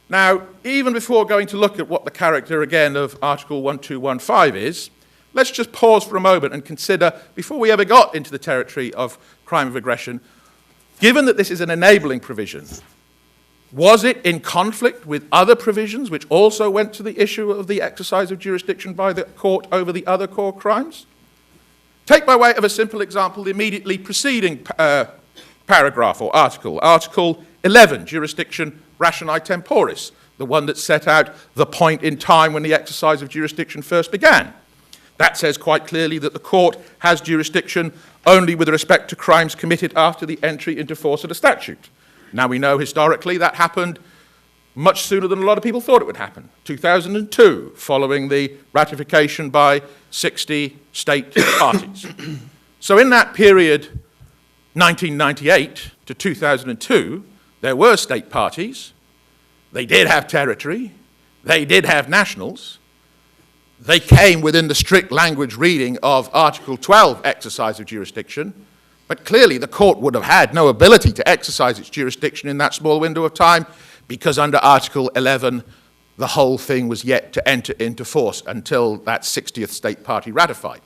Now, even before going to look at what the character, again, of Article 1215 is, let's just pause for a moment and consider, before we ever got into the territory of crime of aggression, given that this is an enabling provision, Was it in conflict with other provisions which also went to the issue of the exercise of jurisdiction by the court over the other core crimes? Take by way of a simple example the immediately preceding paragraph or article, Article 11, Jurisdiction Rationae Temporis, the one that set out the point in time when the exercise of jurisdiction first began. That says quite clearly that the court has jurisdiction only with respect to crimes committed after the entry into force of the statute. Now we know historically that happened much sooner than a lot of people thought it would happen, 2002, following the ratification by 60 state parties. So in that period, 1998 to 2002, there were state parties, they did have territory, they did have nationals, they came within the strict language reading of Article 12, exercise of jurisdiction, but clearly the court would have had no ability to exercise its jurisdiction in that small window of time because under Article 11, the whole thing was yet to enter into force until that 60th state party ratified.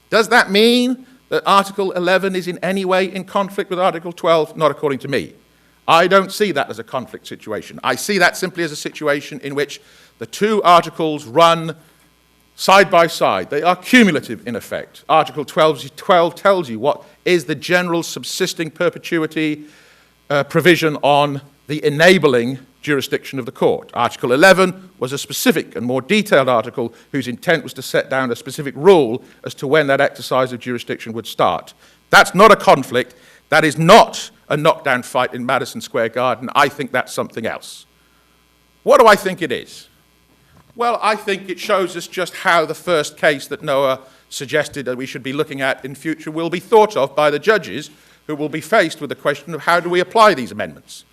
Does that mean that Article 11 is in any way in conflict with Article 12? Not according to me. I don't see that as a conflict situation. I see that simply as a situation in which the two articles run side by side. They are cumulative in effect. Article 12 tells you what is the general subsisting perpetuity provision on the enabling jurisdiction of the court. Article 11 was a specific and more detailed article whose intent was to set down a specific rule as to when that exercise of jurisdiction would start. That's not a conflict. That is not a knockdown fight in Madison Square Garden. I think that's something else. What do I think it is? Well, I think it shows us just how the first case that Noah suggested that we should be looking at in future will be thought of by the judges who will be faced with the question of how do we apply these amendments.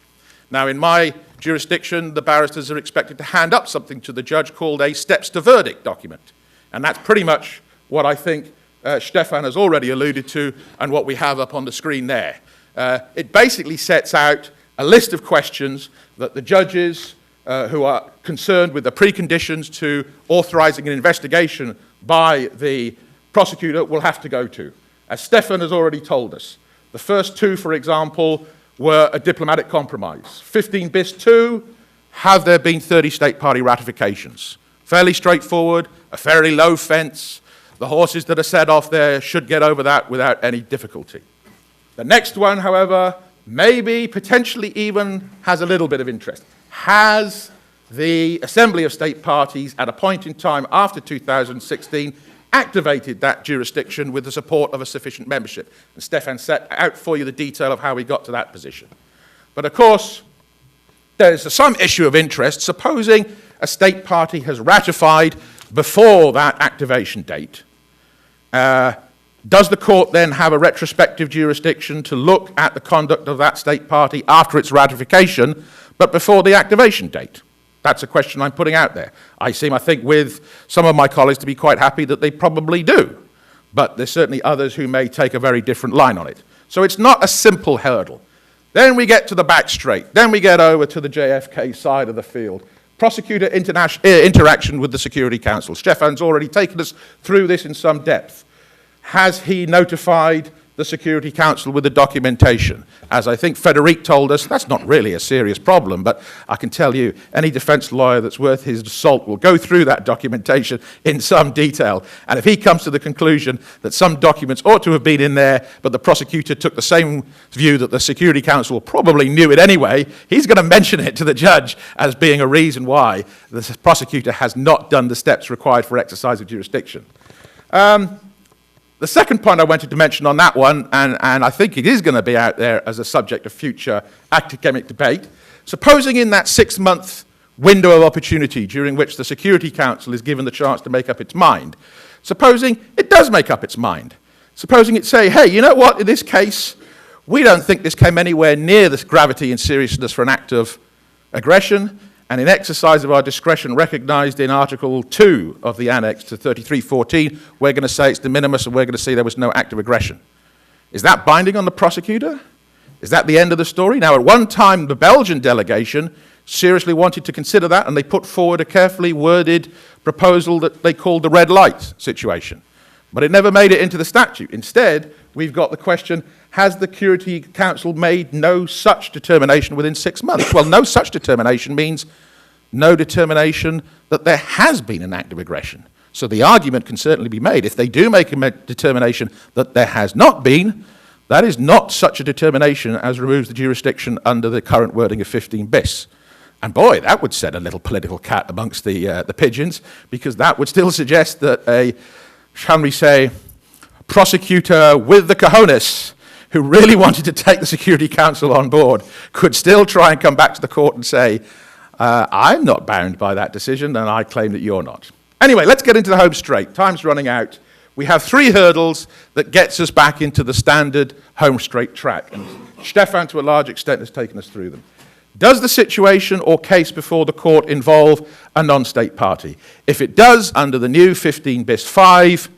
Now, in my jurisdiction, the barristers are expected to hand up something to the judge called a steps to verdict document. And that's pretty much what I think Stefan has already alluded to and what we have up on the screen there. It basically sets out a list of questions that the judges who are concerned with the preconditions to authorizing an investigation by the prosecutor will have to go to. As Stefan has already told us, the first two, for example, were a diplomatic compromise. 15 bis 2, have there been 30 state party ratifications? Fairly straightforward, a fairly low fence. The horses that are set off there should get over that without any difficulty. The next one, however, maybe potentially even has a little bit of interest. Has the Assembly of State Parties at a point in time after 2016 activated that jurisdiction with the support of a sufficient membership? And Stefan set out for you the detail of how we got to that position. But of course, there's some issue of interest. Supposing a state party has ratified before that activation date, does the court then have a retrospective jurisdiction to look at the conduct of that state party after its ratification, but before the activation date? That's a question I'm putting out there. I think, with some of my colleagues to be quite happy that they probably do. But there's certainly others who may take a very different line on it. So it's not a simple hurdle. Then we get to the back straight. Then we get over to the JFK side of the field. Prosecutor interaction with the Security Council. Stefan's already taken us through this in some depth. Has he notified the Security Council with the documentation? As I think Frederic told us, that's not really a serious problem, but I can tell you, any defense lawyer that's worth his salt will go through that documentation in some detail. And if he comes to the conclusion that some documents ought to have been in there, but the prosecutor took the same view that the Security Council probably knew it anyway, he's going to mention it to the judge as being a reason why the prosecutor has not done the steps required for exercise of jurisdiction. The second point I wanted to mention on that one, and I think it is going to be out there as a subject of future academic debate, supposing in that 6-month window of opportunity during which the Security Council is given the chance to make up its mind, supposing it does make up its mind, supposing it say, hey, you know what, in this case, we don't think this came anywhere near the gravity and seriousness for an act of aggression, and in exercise of our discretion recognized in Article 2 of the Annex to 3314, we're going to say it's de minimis and we're going to say there was no act of aggression. Is that binding on the prosecutor? Is that the end of the story? Now, at one time, the Belgian delegation seriously wanted to consider that, and they put forward a carefully worded proposal that they called the red light situation. But it never made it into the statute. Instead, we've got the question, has the Security Council made no such determination within 6 months? Well, no such determination means no determination that there has been an act of aggression. So the argument can certainly be made. If they do make a determination that there has not been, that is not such a determination as removes the jurisdiction under the current wording of 15 bis. And boy, that would set a little political cat amongst the pigeons, because that would still suggest that a, shall we say, prosecutor with the cojones who really wanted to take the Security Council on board could still try and come back to the court and say, I'm not bound by that decision, and I claim that you're not. Anyway, let's get into the home straight. Time's running out. We have 3 hurdles that gets us back into the standard home straight track. And Stefan, to a large extent, has taken us through them. Does the situation or case before the court involve a non-state party? If it does, under the new 15 bis 5,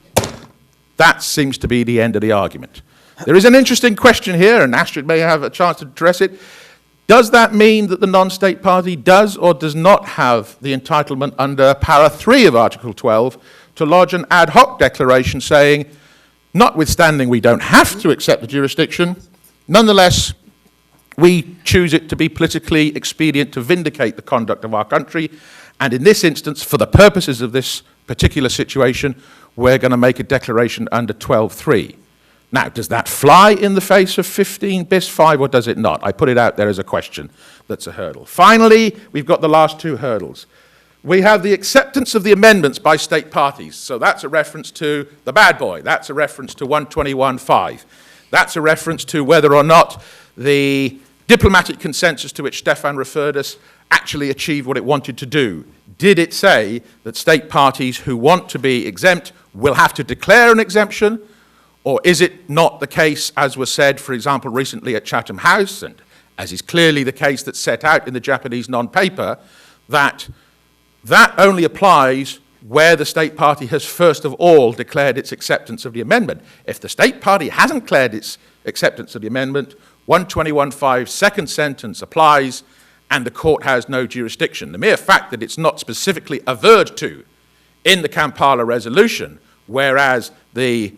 that seems to be the end of the argument. There is an interesting question here, and Astrid may have a chance to address it. Does that mean that the non-state party does or does not have the entitlement under para 3 of Article 12 to lodge an ad hoc declaration saying, notwithstanding we don't have to accept the jurisdiction, nonetheless, we choose it to be politically expedient to vindicate the conduct of our country, and in this instance, for the purposes of this particular situation, we're going to make a declaration under 12.3. Now, does that fly in the face of 15 bis 5 or does it not? I put it out there as a question. That's a hurdle. Finally, we've got the last 2 hurdles. We have the acceptance of the amendments by state parties. So that's a reference to the bad boy. That's a reference to 121.5. That's a reference to whether or not the diplomatic consensus to which Stefan referred us actually achieved what it wanted to do. Did it say that state parties who want to be exempt will have to declare an exemption? Or is it not the case, as was said, for example, recently at Chatham House, and as is clearly the case that's set out in the Japanese non-paper, that that only applies where the state party has first of all declared its acceptance of the amendment. If the state party hasn't declared its acceptance of the amendment, 121.5 second sentence applies, and the court has no jurisdiction. The mere fact that it's not specifically averred to in the Kampala resolution, whereas the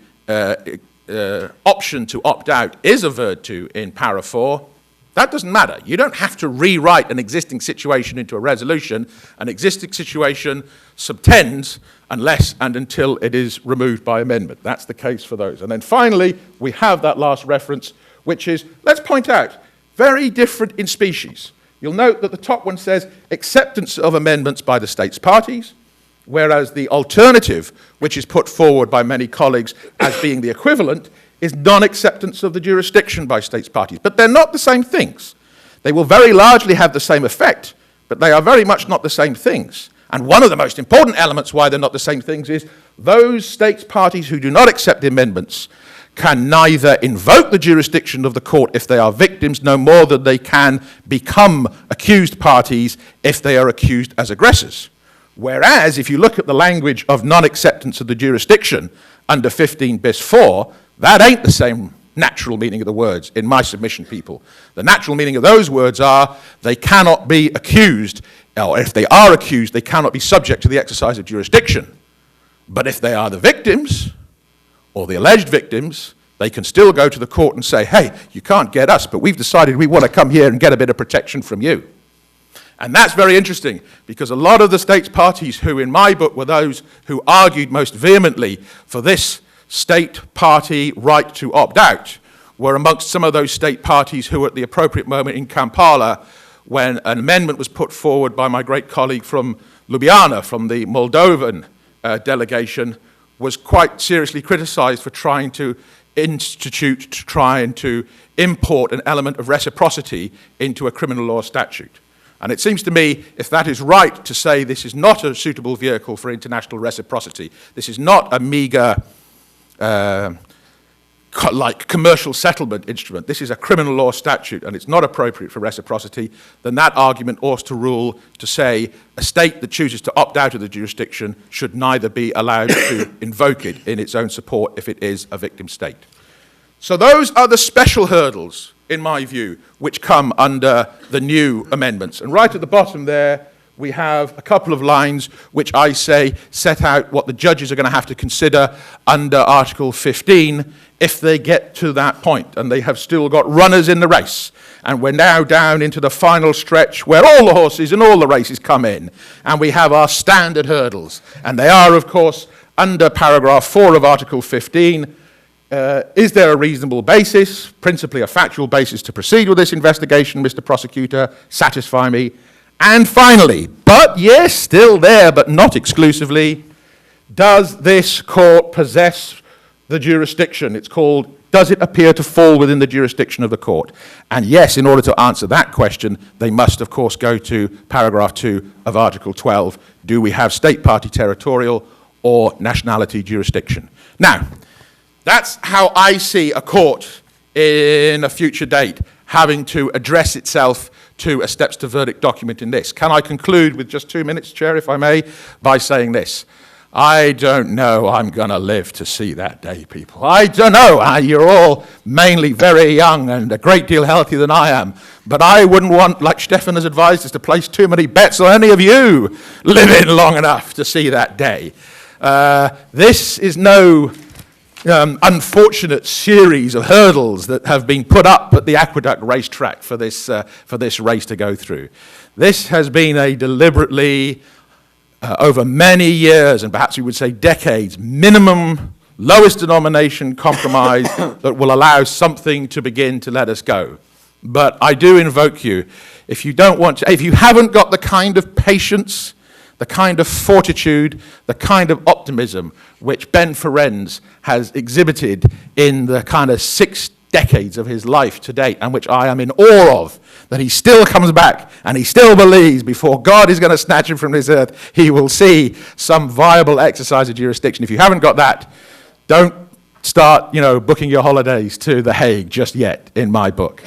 option to opt out is averred to in para 4, that doesn't matter. You don't have to rewrite an existing situation into a resolution. An existing situation subtends unless and until it is removed by amendment. That's the case for those. And then finally, we have that last reference, which is, let's point out, very different in species. You'll note that the top one says acceptance of amendments by the states parties, whereas the alternative, which is put forward by many colleagues as being the equivalent, is non-acceptance of the jurisdiction by states parties. But they're not the same things. They will very largely have the same effect, but they are very much not the same things. And one of the most important elements why they're not the same things is those states parties who do not accept the amendments can neither invoke the jurisdiction of the court if they are victims, no more than they can become accused parties if they are accused as aggressors. Whereas, if you look at the language of non-acceptance of the jurisdiction under 15 bis 4, that ain't the same natural meaning of the words in my submission, people. The natural meaning of those words are they cannot be accused, or if they are accused, they cannot be subject to the exercise of jurisdiction. But if they are the victims, or the alleged victims, they can still go to the court and say, hey, you can't get us, but we've decided we want to come here and get a bit of protection from you. And that's very interesting, because a lot of the states parties who, in my book, were those who argued most vehemently for this state party right to opt out, were amongst some of those state parties who, at the appropriate moment in Kampala, when an amendment was put forward by my great colleague from Ljubljana, from the Moldovan delegation, was quite seriously criticized for trying to import an element of reciprocity into a criminal law statute. And it seems to me, if that is right to say this is not a suitable vehicle for international reciprocity, this is not a meager, like commercial settlement instrument, this is a criminal law statute and it's not appropriate for reciprocity, then that argument ought to rule to say a state that chooses to opt out of the jurisdiction should neither be allowed to invoke it in its own support if it is a victim state. So those are the special hurdles, in my view, which come under the new amendments. And right at the bottom there, we have a couple of lines which I say set out what the judges are going to have to consider under Article 15 if they get to that point, and they have still got runners in the race. And we're now down into the final stretch where all the horses and all the races come in, and we have our standard hurdles. And they are, of course, under paragraph 4 of Article 15. Is there a reasonable basis, principally a factual basis, to proceed with this investigation, Mr. Prosecutor? Satisfy me. And finally, but yes, still there, but not exclusively, does this court possess the jurisdiction? It's called, does it appear to fall within the jurisdiction of the court? And yes, in order to answer that question, they must, of course, go to paragraph 2 of Article 12. Do we have state party territorial or nationality jurisdiction? Now, that's how I see a court in a future date having to address itself to a steps to verdict document in this. Can I conclude with just 2 minutes, Chair, if I may, by saying this? I don't know I'm going to live to see that day, people. I don't know. You're all mainly very young and a great deal healthier than I am. But I wouldn't want, like Stefan has advised us, to place too many bets on any of you living long enough to see that day. This is no unfortunate series of hurdles that have been put up at the Aqueduct racetrack for this race to go through. This has been a deliberately, over many years, and perhaps we would say decades, minimum, lowest denomination compromise that will allow something to begin to let us go. But I do invoke you, if you haven't got the kind of patience, the kind of fortitude, the kind of optimism which Ben Ferencz has exhibited in the kind of 6 decades of his life to date, and which I am in awe of, that he still comes back and he still believes before God is going to snatch him from this earth, he will see some viable exercise of jurisdiction. If you haven't got that, don't start, booking your holidays to The Hague just yet, in my book.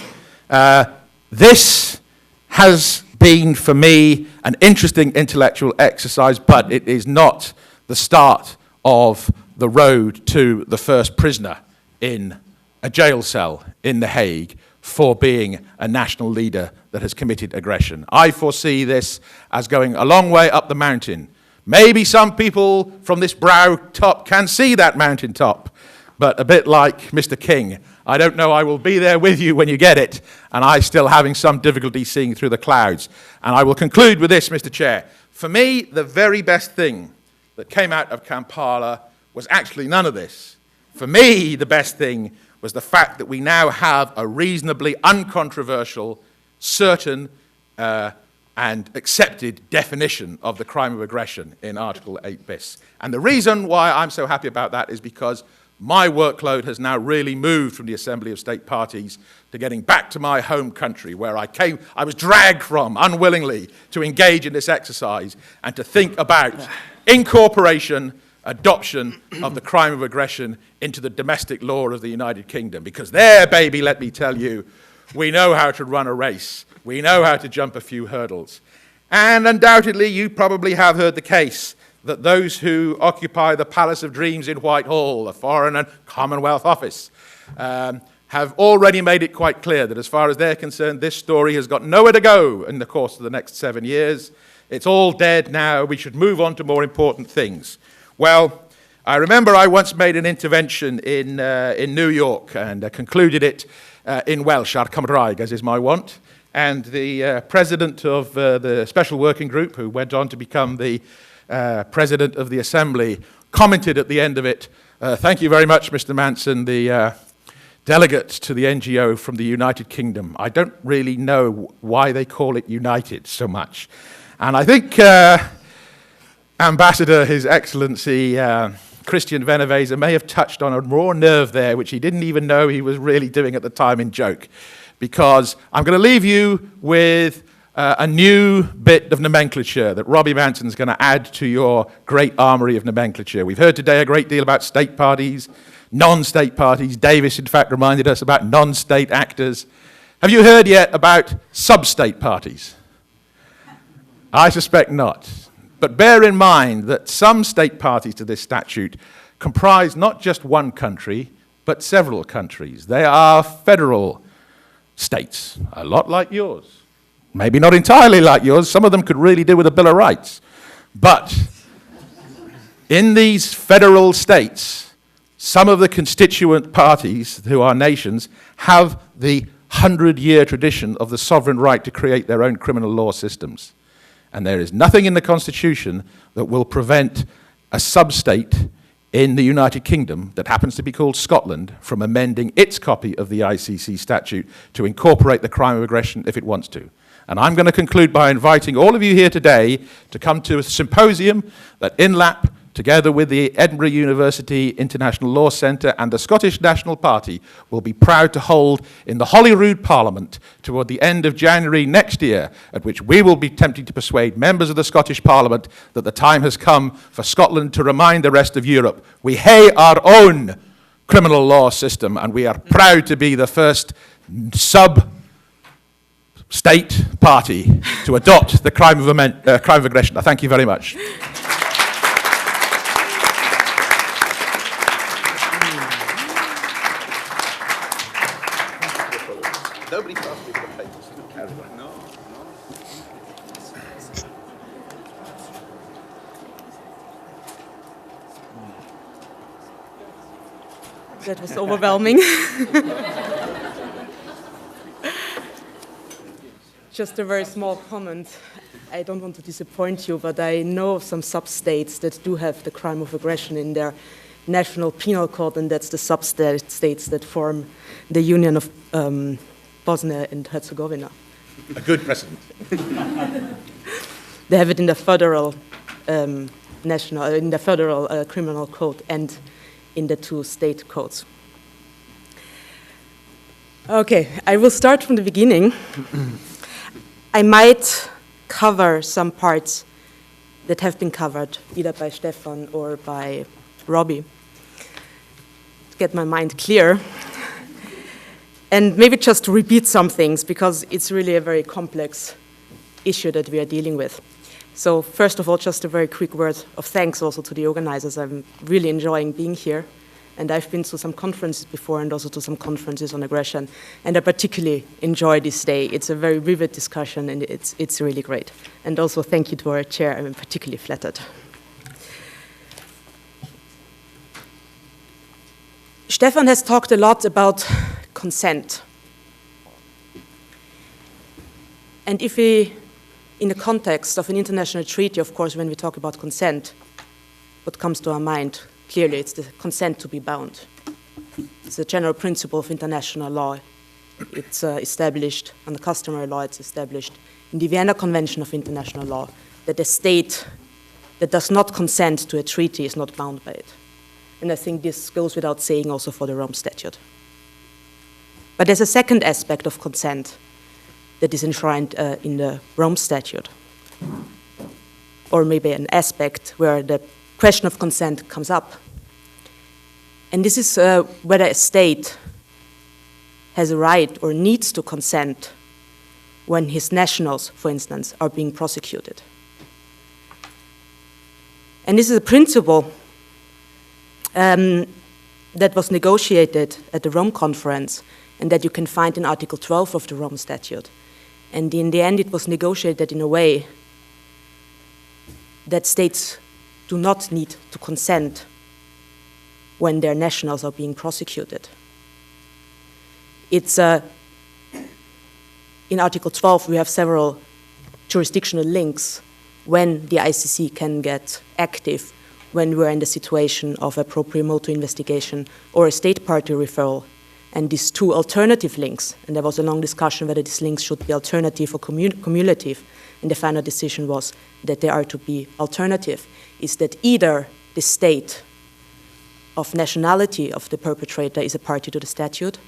This has been, for me, an interesting intellectual exercise, but it is not the start of the road to the first prisoner in a jail cell in The Hague for being a national leader that has committed aggression. I foresee this as going a long way up the mountain. Maybe some people from this brow top can see that mountain top, but a bit like Mr. King, I don't know I will be there with you when you get it, and I still having some difficulty seeing through the clouds. And I will conclude with this, Mr. Chair. For me, the very best thing that came out of Kampala was actually none of this. For me, the best thing was the fact that we now have a reasonably uncontroversial, certain, and accepted definition of the crime of aggression in Article 8 bis. And the reason why I'm so happy about that is because my workload has now really moved from the Assembly of State Parties to getting back to my home country, where I was dragged from unwillingly to engage in this exercise and to think about incorporation, adoption of the crime of aggression into the domestic law of the United Kingdom. Because there, baby, let me tell you, we know how to run a race. We know how to jump a few hurdles. And undoubtedly, you probably have heard the case that those who occupy the Palace of Dreams in Whitehall, the Foreign and Commonwealth Office, have already made it quite clear that as far as they're concerned, this story has got nowhere to go in the course of the next 7 years. It's all dead now. We should move on to more important things. Well, I remember I once made an intervention in New York and concluded it in Welsh, ar Cymraeg, as is my wont. And the president of the Special Working Group, who went on to become the President of the Assembly, commented at the end of it, thank you very much, Mr. Manson, the delegates to the NGO from the United Kingdom. I don't really know why they call it United so much. And I think Ambassador, His Excellency Christian Veneveza, may have touched on a raw nerve there, which he didn't even know he was really doing at the time in joke. Because I'm going to leave you with a new bit of nomenclature that Robbie Manson's going to add to your great armory of nomenclature. We've heard today a great deal about state parties, non-state parties. Davis, in fact, reminded us about non-state actors. Have you heard yet about sub-state parties? I suspect not. But bear in mind that some state parties to this statute comprise not just one country, but several countries. They are federal states, a lot like yours. Maybe not entirely like yours. Some of them could really do with a Bill of Rights. But in these federal states, some of the constituent parties, who are nations, have the 100-year tradition of the sovereign right to create their own criminal law systems. And there is nothing in the Constitution that will prevent a sub-state in the United Kingdom that happens to be called Scotland from amending its copy of the ICC statute to incorporate the crime of aggression if it wants to. And I'm going to conclude by inviting all of you here today to come to a symposium that INLAP, together with the Edinburgh University International Law Centre and the Scottish National Party, will be proud to hold in the Holyrood Parliament toward the end of January next year, at which we will be attempting to persuade members of the Scottish Parliament that the time has come for Scotland to remind the rest of Europe we hae our own criminal law system, and we are proud to be the first sub-state party to adopt the crime of aggression. I thank you very much. Nobody asked me for the papers. No. That was overwhelming. Just a very small comment. I don't want to disappoint you, but I know of some sub-states that do have the crime of aggression in their national penal code, and that's the sub-states that form the Union of Bosnia and Herzegovina. A good precedent. They have it in the federal criminal code and in the two state codes. Okay, I will start from the beginning. I might cover some parts that have been covered either by Stefan or by Robbie to get my mind clear. And maybe just to repeat some things, because it's really a very complex issue that we are dealing with. So first of all, just a very quick word of thanks also to the organizers. I'm really enjoying being here. And I've been to some conferences before and also to some conferences on aggression. And I particularly enjoy this day. It's a very vivid discussion and it's really great. And also thank you to our chair. I'm particularly flattered. Stefan has talked a lot about consent. And if we, in the context of an international treaty, of course, when we talk about consent, what comes to our mind, clearly it's the consent to be bound. It's a general principle of international law. It's established under customary law, it's established in the Vienna Convention of International Law, that a state that does not consent to a treaty is not bound by it. And I think this goes without saying also for the Rome Statute. But there's a second aspect of consent that is enshrined in the Rome Statute, or maybe an aspect where the question of consent comes up. And this is whether a state has a right or needs to consent when his nationals, for instance, are being prosecuted. And this is a principle that was negotiated at the Rome Conference and that you can find in Article 12 of the Rome Statute. And in the end, it was negotiated in a way that states do not need to consent when their nationals are being prosecuted. It's in Article 12, we have several jurisdictional links when the ICC can get active when we're in the situation of a pro motu investigation or a state party referral. And these two alternative links, and there was a long discussion whether these links should be alternative or cumulative, and the final decision was that they are to be alternative, is that either the state of nationality of the perpetrator is a party to the statute,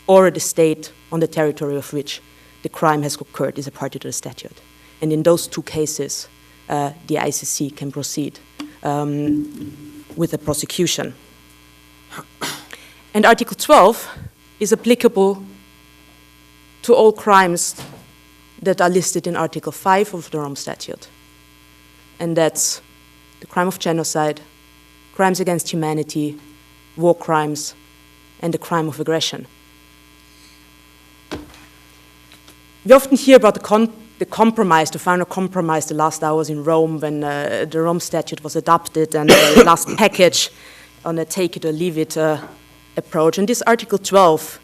or the state on the territory of which the crime has occurred is a party to the statute. And in those two cases, the ICC can proceed with the prosecution. And Article 12 is applicable to all crimes that are listed in Article 5 of the Rome Statute. And that's the crime of genocide, crimes against humanity, war crimes, and the crime of aggression. We often hear about the compromise, the final compromise, the last hours in Rome when the Rome Statute was adopted and the last package on a take it or leave it approach. And this Article 12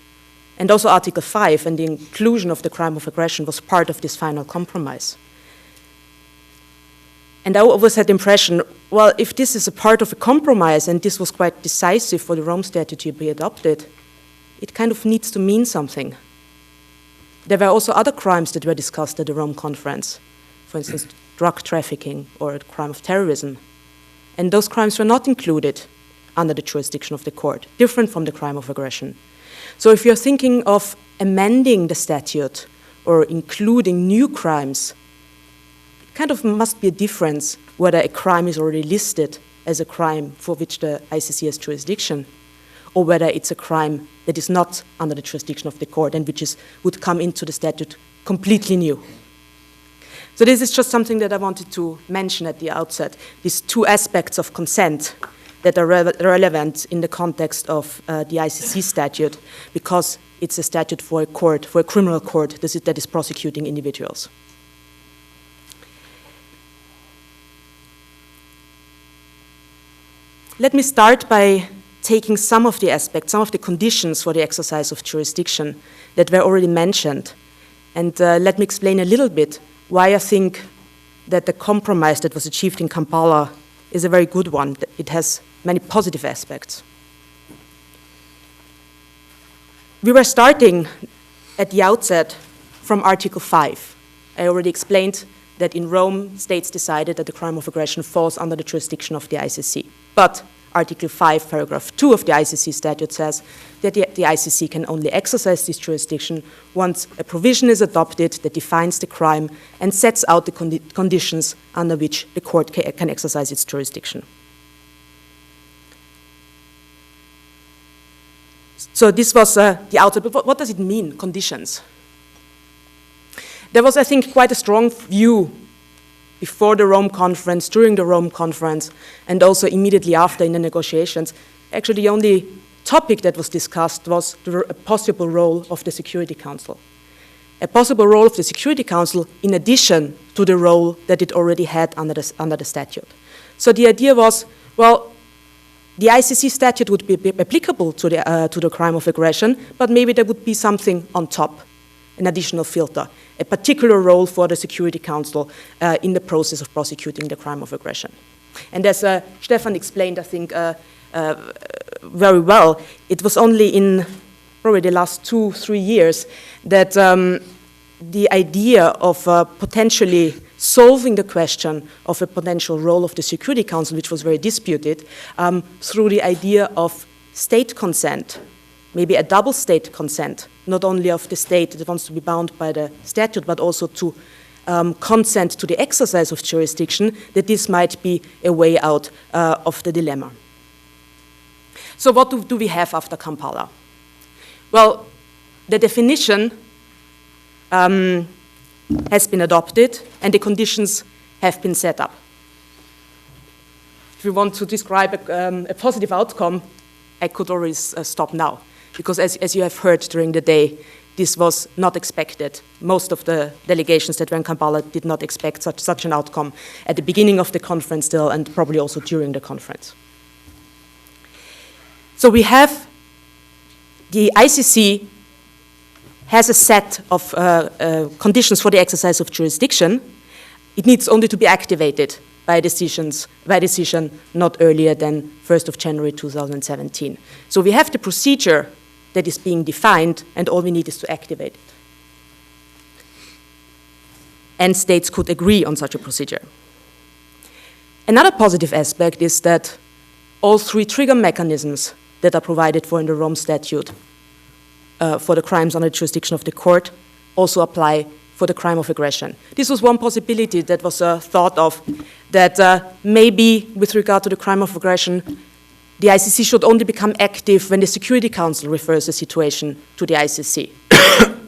and also Article 5 and the inclusion of the crime of aggression was part of this final compromise. And I always had the impression, well, if this is a part of a compromise and this was quite decisive for the Rome Statute to be adopted, it kind of needs to mean something. There were also other crimes that were discussed at the Rome Conference, for instance, drug trafficking or the crime of terrorism. And those crimes were not included under the jurisdiction of the court, different from the crime of aggression. So if you're thinking of amending the statute or including new crimes, it kind of must be a difference whether a crime is already listed as a crime for which the ICC has jurisdiction, or whether it's a crime that is not under the jurisdiction of the court and which would come into the statute completely new. So this is just something that I wanted to mention at the outset, these two aspects of consent that are relevant in the context of the ICC statute, because it's a statute for a court, for a criminal court that is prosecuting individuals. Let me start by taking some of the aspects, some of the conditions for the exercise of jurisdiction that were already mentioned. And let me explain a little bit why I think that the compromise that was achieved in Kampala is a very good one. It has many positive aspects. We were starting at the outset from Article 5. I already explained that in Rome, states decided that the crime of aggression falls under the jurisdiction of the ICC. But Article 5, paragraph 2 of the ICC statute says that the ICC can only exercise this jurisdiction once a provision is adopted that defines the crime and sets out the conditions under which the court can exercise its jurisdiction. So this was the outset, but what does it mean, conditions? There was, I think, quite a strong view before the Rome Conference, during the Rome Conference, and also immediately after in the negotiations. Actually, the only topic that was discussed was the possible role of the Security Council. A possible role of the Security Council in addition to the role that it already had under the statute. So the idea was, well, the ICC statute would be applicable to the crime of aggression, but maybe there would be something on top, an additional filter, a particular role for the Security Council in the process of prosecuting the crime of aggression. And as Stefan explained, I think, very well, it was only in probably the last 2-3 years that the idea of potentially solving the question of a potential role of the Security Council, which was very disputed, through the idea of state consent, maybe a double state consent, not only of the state that wants to be bound by the statute, but also to consent to the exercise of jurisdiction, that this might be a way out of the dilemma. So what do we have after Kampala? Well, the definition has been adopted and the conditions have been set up. If we want to describe a positive outcome, I could always stop now, because as you have heard during the day, this was not expected. Most of the delegations that were in Kampala did not expect such an outcome at the beginning of the conference still, and probably also during the conference. So we have the ICC has a set of conditions for the exercise of jurisdiction. It needs only to be activated by decision not earlier than 1st of January 2017. So we have the procedure that is being defined, and all we need is to activate it. And states could agree on such a procedure. Another positive aspect is that all 3 trigger mechanisms that are provided for in the Rome Statute for the crimes under the jurisdiction of the court also apply for the crime of aggression. This was one possibility that was thought of, that maybe with regard to the crime of aggression, the ICC should only become active when the Security Council refers the situation to the ICC.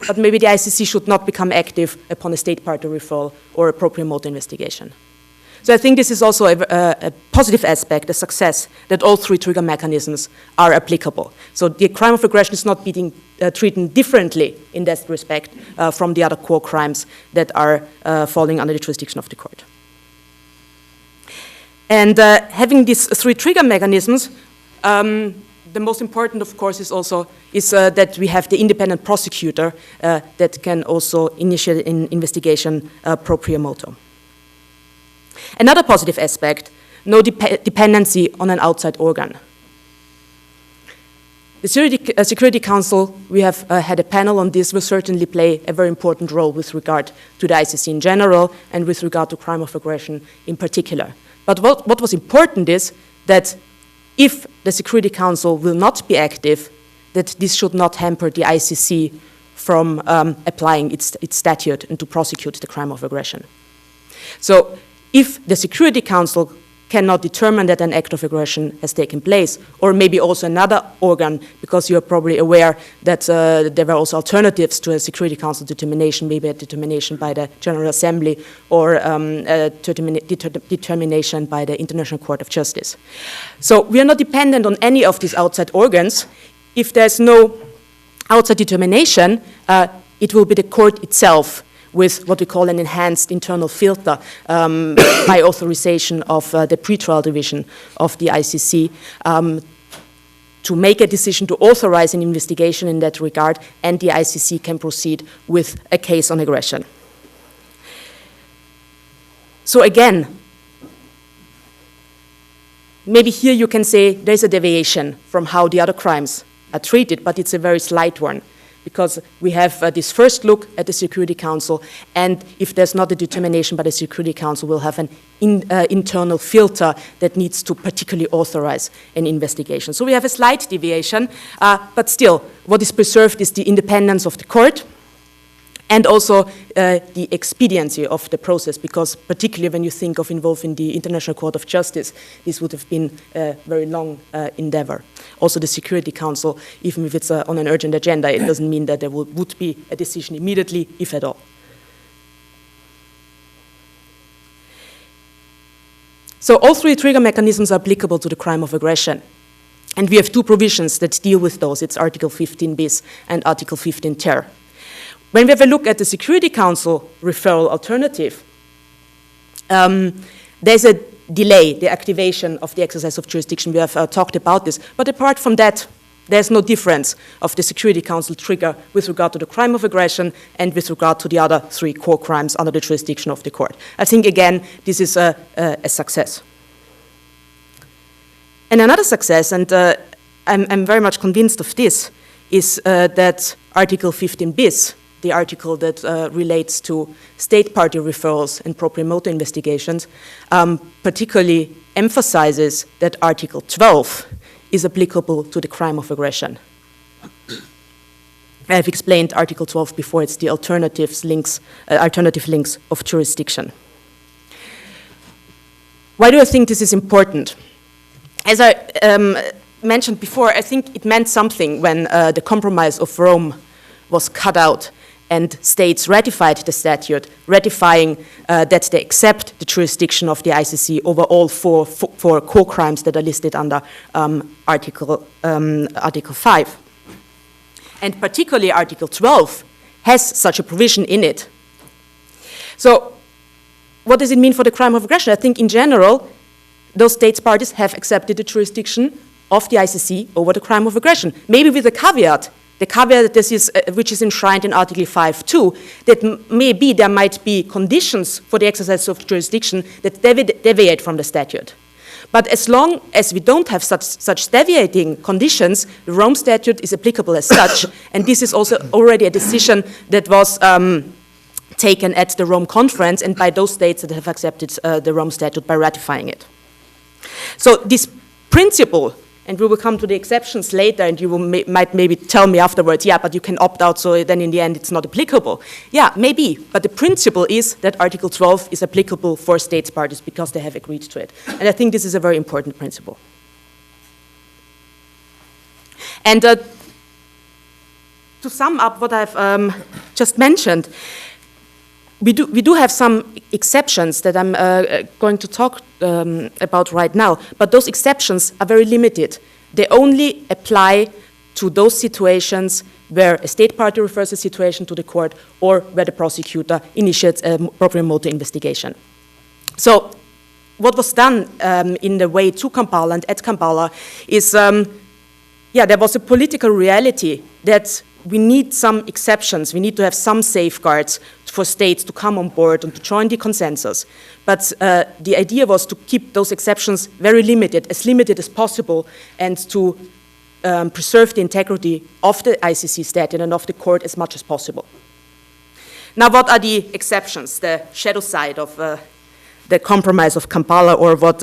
But maybe the ICC should not become active upon a state party referral or a proper remote investigation. So I think this is also a positive aspect, a success, that all 3 trigger mechanisms are applicable. So the crime of aggression is not being treated differently in that respect from the other core crimes that are falling under the jurisdiction of the court. And having these 3 trigger mechanisms, The most important, of course, is that we have the independent prosecutor that can also initiate an investigation pro prio motu. Another positive aspect, no dependency on an outside organ. The Security Council, we have had a panel on this, will certainly play a very important role with regard to the ICC in general and with regard to crime of aggression in particular. But what was important is that if the Security Council will not be active, that this should not hamper the ICC from applying its statute and to prosecute the crime of aggression. So if the Security Council cannot determine that an act of aggression has taken place, or maybe also another organ, because you're probably aware that there were also alternatives to a Security Council determination, maybe a determination by the General Assembly or a determination by the International Court of Justice. So we are not dependent on any of these outside organs. If there's no outside determination, it will be the court itself with what we call an enhanced internal filter by authorization of the pretrial division of the ICC to make a decision to authorize an investigation in that regard, and the ICC can proceed with a case on aggression. So again, maybe here you can say there's a deviation from how the other crimes are treated, but it's a very slight one, because we have this first look at the Security Council, and if there's not a determination by the Security Council, we'll have an internal filter that needs to particularly authorize an investigation. So we have a slight deviation, but still, what is preserved is the independence of the court, and also the expediency of the process, because particularly when you think of involving the International Court of Justice, this would have been a very long endeavor. Also the Security Council, even if it's on an urgent agenda, it doesn't mean that there would be a decision immediately, if at all. So all three trigger mechanisms are applicable to the crime of aggression. And we have two provisions that deal with those. It's Article 15 bis and Article 15 ter. When we have a look at the Security Council referral alternative, there's a delay, the activation of the exercise of jurisdiction. We have talked about this. But apart from that, there's no difference of the Security Council trigger with regard to the crime of aggression and with regard to the other three core crimes under the jurisdiction of the court. I think, again, this is a success. And another success, and I'm very much convinced of this, is that Article 15 bis, the article that relates to state party referrals and pro prio motu investigations, particularly emphasizes that Article 12 is applicable to the crime of aggression. I've explained Article 12 before. It's the alternative links of jurisdiction. Why do I think this is important? As I mentioned before, I think it meant something when the Compromise of Rome was cut out and states ratified the statute, ratifying that they accept the jurisdiction of the ICC over all four core crimes that are listed under Article 5. And particularly Article 12 has such a provision in it. So what does it mean for the crime of aggression? I think in general, those states parties have accepted the jurisdiction of the ICC over the crime of aggression, maybe with a caveat. The caveat this is, which is enshrined in Article 5.2, that maybe there might be conditions for the exercise of jurisdiction that deviate from the statute. But as long as we don't have such deviating conditions, the Rome Statute is applicable as such, and this is also already a decision that was taken at the Rome Conference and by those states that have accepted the Rome Statute by ratifying it. So this principle, and we will come to the exceptions later, and you will might maybe tell me afterwards, yeah, but you can opt out, so then in the end it's not applicable. Yeah, maybe, but the principle is that Article 12 is applicable for states parties because they have agreed to it. And I think this is a very important principle. And to sum up what I've just mentioned, we do have some exceptions that I'm going to talk about right now, but those exceptions are very limited. They only apply to those situations where a state party refers a situation to the court or where the prosecutor initiates a pro prio motu investigation. So what was done in the way to Kampala and at Kampala is, there was a political reality that we need some exceptions. We need to have some safeguards for states to come on board and to join the consensus. But the idea was to keep those exceptions very limited as possible, and to preserve the integrity of the ICC statute and of the court as much as possible. Now, what are the exceptions, the shadow side of the compromise of Kampala, or what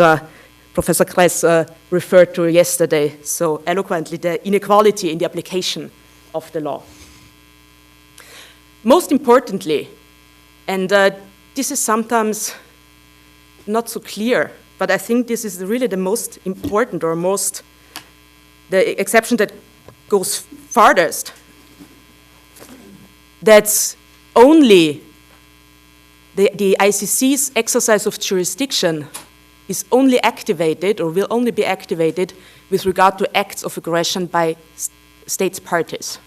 Professor Kress referred to yesterday so eloquently, the inequality in the application of the law? Most importantly, and this is sometimes not so clear, but I think this is really the most important, or the exception that goes farthest, that's only the ICC's exercise of jurisdiction is only activated, or will only be activated, with regard to acts of aggression by states parties.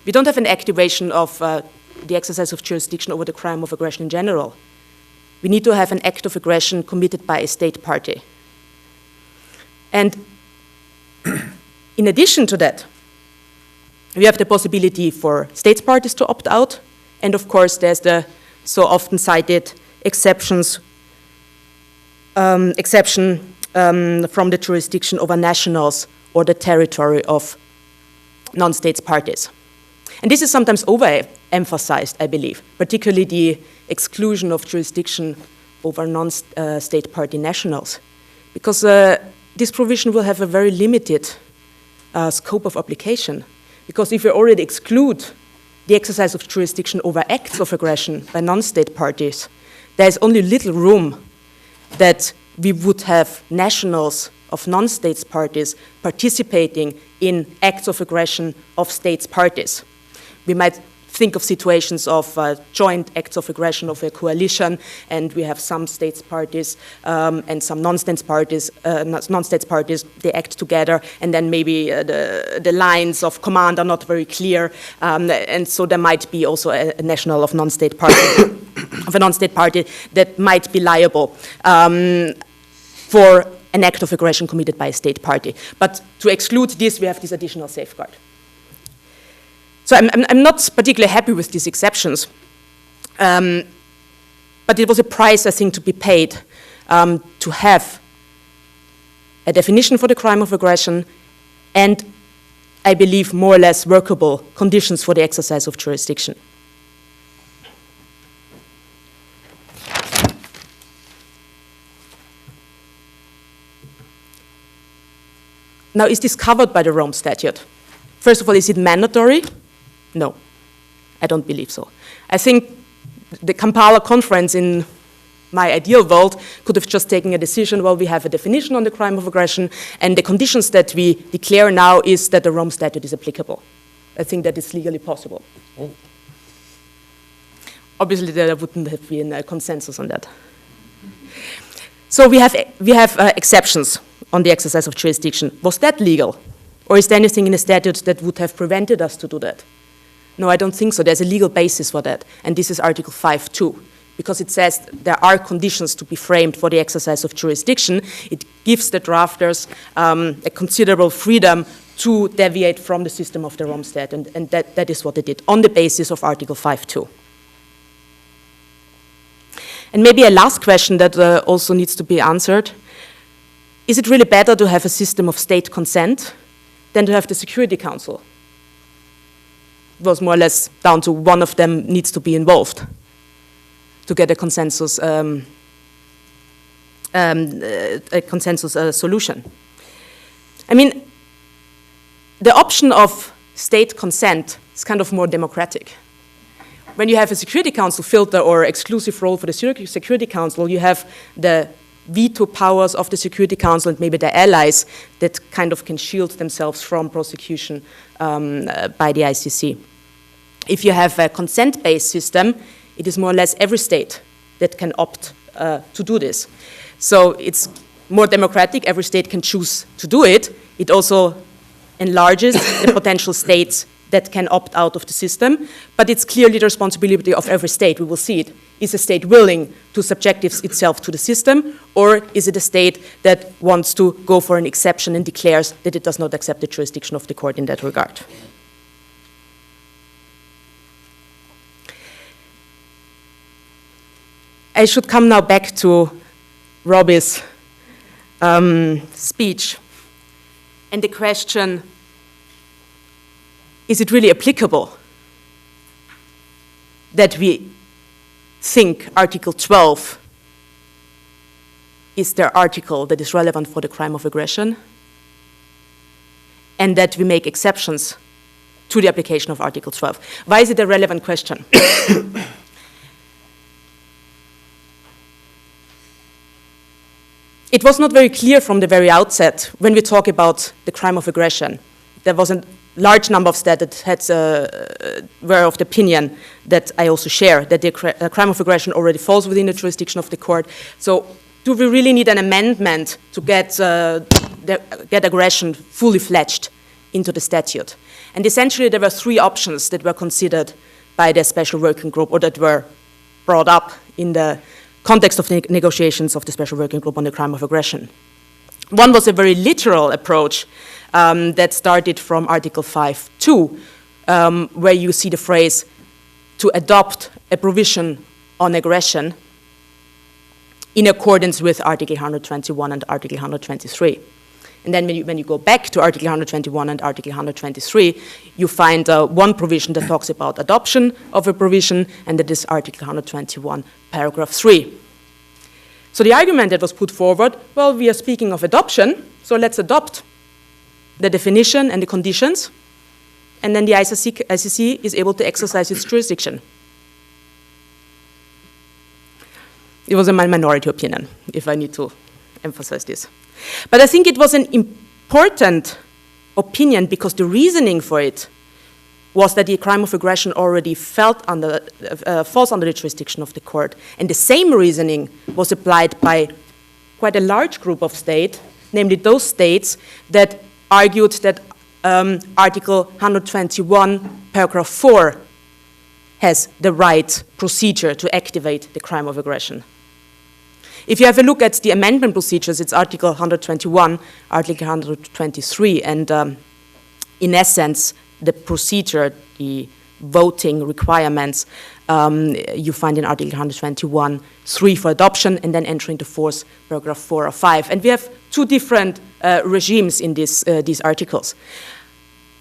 We don't have an activation of the exercise of jurisdiction over the crime of aggression in general. We need to have an act of aggression committed by a state party. And in addition to that, we have the possibility for states parties to opt out, and of course there's the so often cited exception from the jurisdiction over nationals or the territory of non-states parties. And this is sometimes overemphasized, I believe, particularly the exclusion of jurisdiction over non-state party nationals, because this provision will have a very limited scope of application. Because if we already exclude the exercise of jurisdiction over acts of aggression by non-state parties, there is only little room that we would have nationals of non-states parties participating in acts of aggression of states parties. We might think of situations of joint acts of aggression of a coalition, and we have some states parties and some non-states parties, they act together, and then maybe the lines of command are not very clear, and so there might be also a national of non-state party, of a non-state party that might be liable for an act of aggression committed by a state party. But to exclude this, we have this additional safeguard. So I'm not particularly happy with these exceptions, but it was a price, I think, to be paid to have a definition for the crime of aggression and, I believe, more or less workable conditions for the exercise of jurisdiction. Now, is this covered by the Rome Statute? First of all, is it mandatory? No, I don't believe so. I think the Kampala conference, in my ideal world, could have just taken a decision, well, we have a definition on the crime of aggression, and the conditions that we declare now is that the Rome Statute is applicable. I think that is legally possible. Oh. Obviously, there wouldn't have been a consensus on that. So we have exceptions on the exercise of jurisdiction. Was that legal? Or is there anything in the statute that would have prevented us to do that? No, I don't think so. There's a legal basis for that, and this is Article 5.2, because it says there are conditions to be framed for the exercise of jurisdiction. It gives the drafters a considerable freedom to deviate from the system of the Rome Statute, and that is what they did, on the basis of Article 5.2. And maybe a last question that also needs to be answered. Is it really better to have a system of state consent than to have the Security Council? It was more or less down to one of them needs to be involved to get a consensus solution. I mean, the option of state consent is kind of more democratic. When you have a Security Council filter or exclusive role for the Security Council, you have the veto powers of the Security Council and maybe their allies that kind of can shield themselves from prosecution by the ICC. If you have a consent-based system, it is more or less every state that can opt to do this. So it's more democratic, every state can choose to do it. It also enlarges the potential states that can opt out of the system, but it's clearly the responsibility of every state. We will see it. Is a state willing to subject itself to the system, or is it a state that wants to go for an exception and declares that it does not accept the jurisdiction of the court in that regard? I should come now back to Robbie's speech and the question, is it really applicable that we think Article 12 is the article that is relevant for the crime of aggression, and that we make exceptions to the application of Article 12? Why is it a relevant question? It was not very clear from the very outset when we talk about the crime of aggression. There was a large number of states that were of the opinion that I also share, that the crime of aggression already falls within the jurisdiction of the court. So do we really need an amendment to get aggression fully fledged into the statute? And essentially there were three options that were considered by the special working group, or that were brought up in the context of the negotiations of the Special Working Group on the crime of aggression. One was a very literal approach that started from Article 5.2, where you see the phrase, to adopt a provision on aggression in accordance with Article 121 and Article 123. And then when you go back to Article 121 and Article 123, you find one provision that talks about adoption of a provision, and that is Article 121, paragraph 3. So the argument that was put forward, well, we are speaking of adoption, so let's adopt the definition and the conditions, and then the ICC is able to exercise its jurisdiction. It was a minority opinion, if I need to emphasize this. But I think it was an important opinion because the reasoning for it was that the crime of aggression already falls under the jurisdiction of the court. And the same reasoning was applied by quite a large group of states, namely those states that argued that Article 121, paragraph 4 has the right procedure to activate the crime of aggression. If you have a look at the amendment procedures, it's Article 121, Article 123, and in essence, the procedure, the voting requirements, you find in Article 121, 3 for adoption, and then entering into force, paragraph 4 or 5. And we have two different regimes in these articles.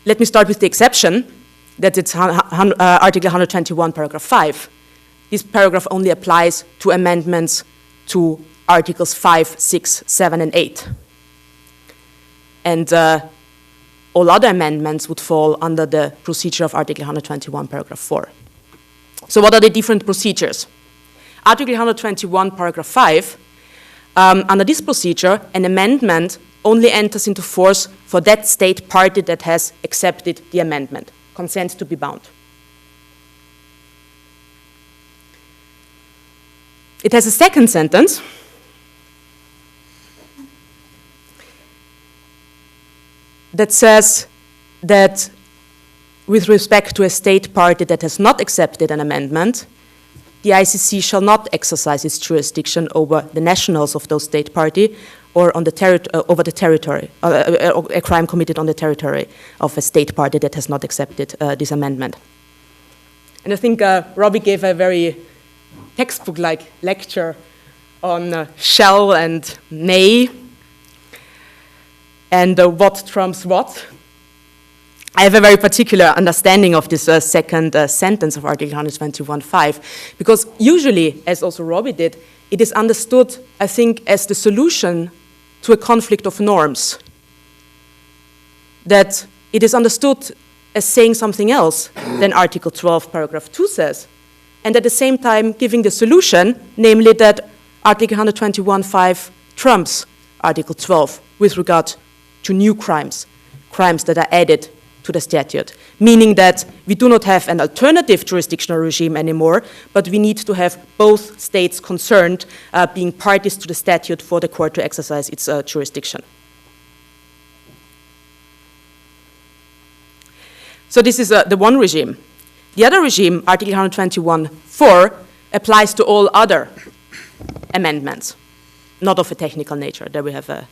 Let me start with the exception, that it's Article 121, paragraph 5. This paragraph only applies to amendments to Articles 5, 6, 7, and 8. And all other amendments would fall under the procedure of Article 121, paragraph 4. So what are the different procedures? Article 121, paragraph 5, under this procedure, an amendment only enters into force for that state party that has accepted the amendment, consent to be bound. It has a second sentence that says that with respect to a state party that has not accepted an amendment, the ICC shall not exercise its jurisdiction over the nationals of those state party or on the over the territory, a crime committed on the territory of a state party that has not accepted this amendment. And I think Robbie gave a very textbook-like lecture on shall and may, and what trumps what. I have a very particular understanding of this second sentence of Article 121.5, because usually, as also Robbie did, it is understood, I think, as the solution to a conflict of norms. That it is understood as saying something else than Article 12, paragraph 2 says, and at the same time giving the solution, namely that Article 121.5 trumps Article 12 with regard to new crimes, crimes that are added to the statute, meaning that we do not have an alternative jurisdictional regime anymore, but we need to have both states concerned being parties to the statute for the court to exercise its jurisdiction. So this is the one regime. The other regime, Article 121.4, applies to all other amendments, not of a technical nature. There we have a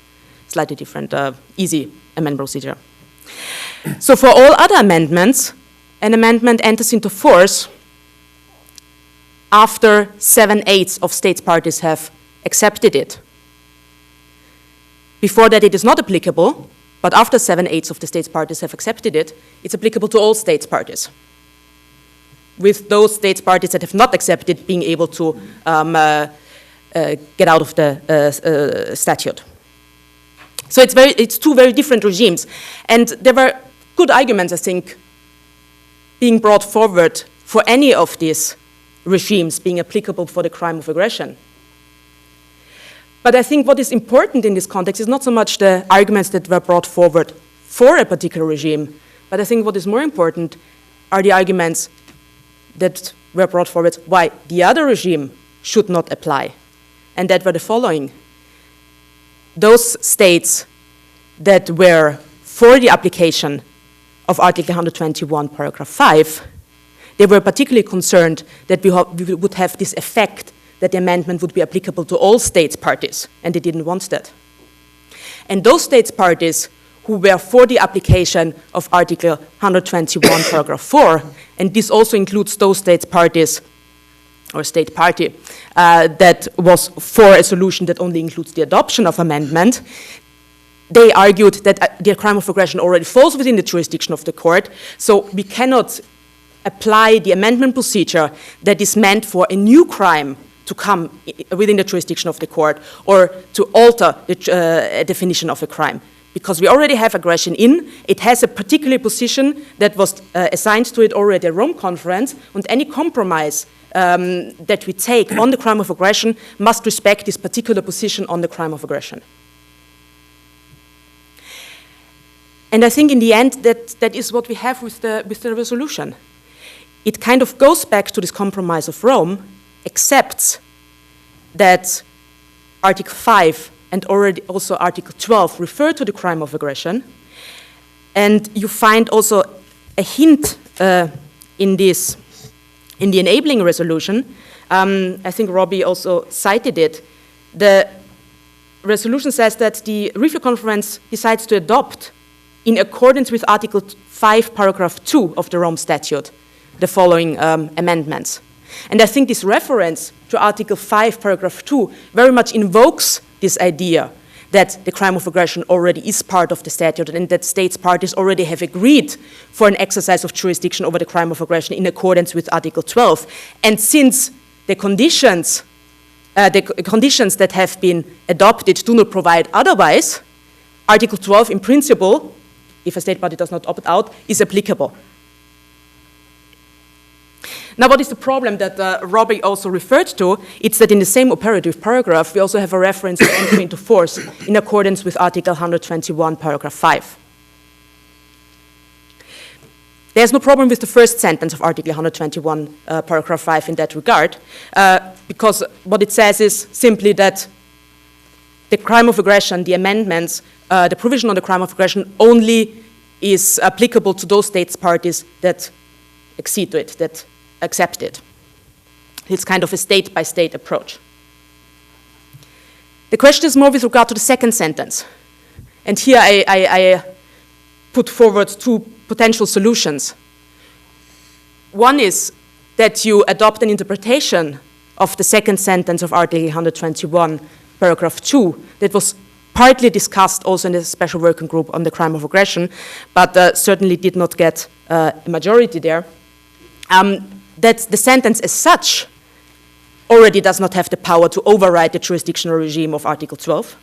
slightly different, easy amendment procedure. So for all other amendments, an amendment enters into force after 7/8 of states parties have accepted it. Before that, it is not applicable, but after 7/8 of the states parties have accepted it, it's applicable to all states parties, with those states parties that have not accepted being able to get out of the statute. So it's two very different regimes. And there were good arguments, I think, being brought forward for any of these regimes being applicable for the crime of aggression. But I think what is important in this context is not so much the arguments that were brought forward for a particular regime, but I think what is more important are the arguments that were brought forward why the other regime should not apply. And that were the following. Those states that were for the application of Article 121, paragraph 5, they were particularly concerned that we would have this effect that the amendment would be applicable to all states parties, and they didn't want that. And those states parties who were for the application of Article 121, paragraph 4, and this also includes those states parties or state party that was for a solution that only includes the adoption of amendment, they argued that the crime of aggression already falls within the jurisdiction of the court, so we cannot apply the amendment procedure that is meant for a new crime to come within the jurisdiction of the court or to alter the definition of a crime. Because we already have aggression in, it has a particular position that was assigned to it already at the Rome Conference, and any compromise that we take on the crime of aggression must respect this particular position on the crime of aggression. And I think in the end that is what we have with the resolution. It kind of goes back to this compromise of Rome, accepts that Article 5 and already also Article 12 refer to the crime of aggression. And you find also a hint in the enabling resolution. I think Robbie also cited it. The resolution says that the review conference decides to adopt, in accordance with Article 5, paragraph 2 of the Rome Statute, the following amendments. And I think this reference to Article 5, paragraph 2 very much invokes this idea that the crime of aggression already is part of the statute and that states parties already have agreed for an exercise of jurisdiction over the crime of aggression in accordance with Article 12. And since the conditions that have been adopted do not provide otherwise, Article 12 in principle, if a state party does not opt out, is applicable. Now, what is the problem that Robbie also referred to? It's that in the same operative paragraph, we also have a reference to entry into force in accordance with Article 121, paragraph 5. There's no problem with the first sentence of Article 121, paragraph 5 in that regard, because what it says is simply that the crime of aggression, the amendments, the provision on the crime of aggression only is applicable to those states parties that accede to it, that accept it. It's kind of a state-by-state approach. The question is more with regard to the second sentence. And here I put forward two potential solutions. One is that you adopt an interpretation of the second sentence of Article 121, paragraph 2, that was partly discussed also in the special working group on the crime of aggression, but certainly did not get a majority there. That the sentence as such already does not have the power to override the jurisdictional regime of Article 12.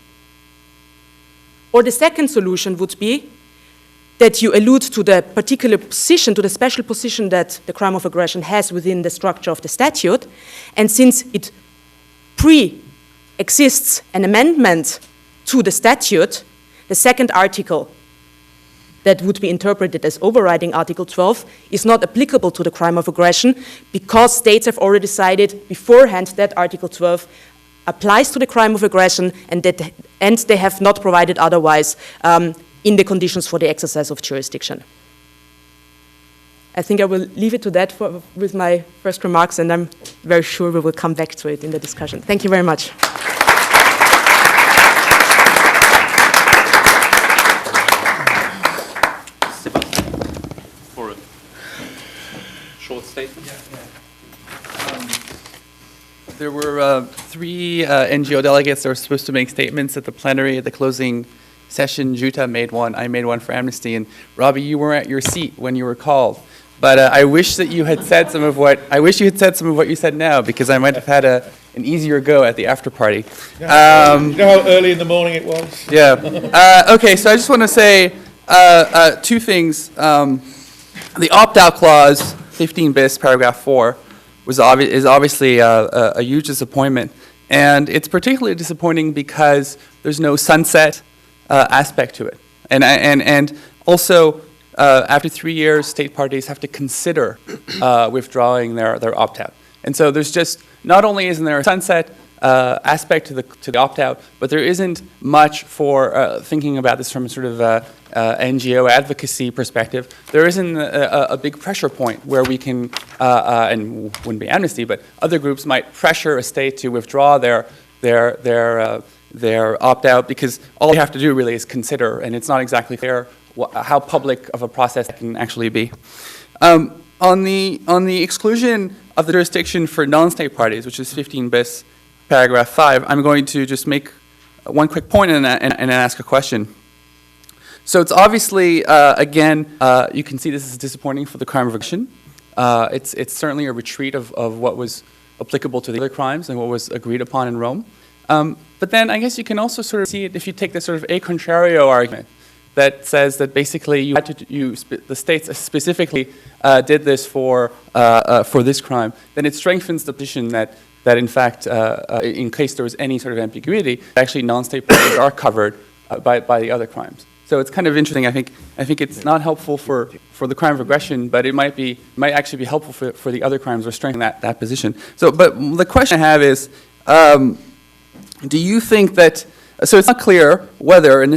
Or the second solution would be that you allude to the particular position, to the special position that the crime of aggression has within the structure of the statute, and since it pre-exists an amendment to the statute, the second article that would be interpreted as overriding Article 12 is not applicable to the crime of aggression because states have already decided beforehand that Article 12 applies to the crime of aggression and they have not provided otherwise in the conditions for the exercise of jurisdiction. I think I will leave it to that with my first remarks, and I'm very sure we will come back to it in the discussion. Thank you very much. For a short statement. There were three NGO delegates that were supposed to make statements at the plenary at the closing session. Jutta made one. I made one for Amnesty. And Robbie, you were at your seat when you were called. But I wish that you had said some of what you said now, because I might have had an easier go at the after party. You know how early in the morning it was? Yeah. Okay. So I just want to say two things. The opt-out clause, 15 bis, paragraph 4. Is obviously a huge disappointment, and it's particularly disappointing because there's no sunset aspect to it, and also after 3 years, state parties have to consider withdrawing their opt-out, and so there's just not only isn't there a sunset aspect to the opt-out, but there isn't much for thinking about this from a sort of NGO advocacy perspective. There isn't a big pressure point where we can, and wouldn't be Amnesty, but other groups might pressure a state to withdraw their opt-out, because all you have to do really is consider, and it's not exactly clear how public of a process it can actually be. On the exclusion of the jurisdiction for non-state parties, which is 15 bis, paragraph 5, I'm going to just make one quick point and ask a question. So it's obviously, again, you can see this is disappointing for the crime of aggression. It's certainly a retreat of what was applicable to the other crimes and what was agreed upon in Rome. But then I guess you can also sort of see it if you take this sort of a contrario argument that says that basically the states specifically did this for this crime, then it strengthens the position that in fact, in case there was any sort of ambiguity, actually non-state parties are covered by the other crimes. So it's kind of interesting. I think it's not helpful for the crime of aggression, but it might actually be helpful for the other crimes or strengthen that position. So, but the question I have is, do you think that? So it's not clear whether, and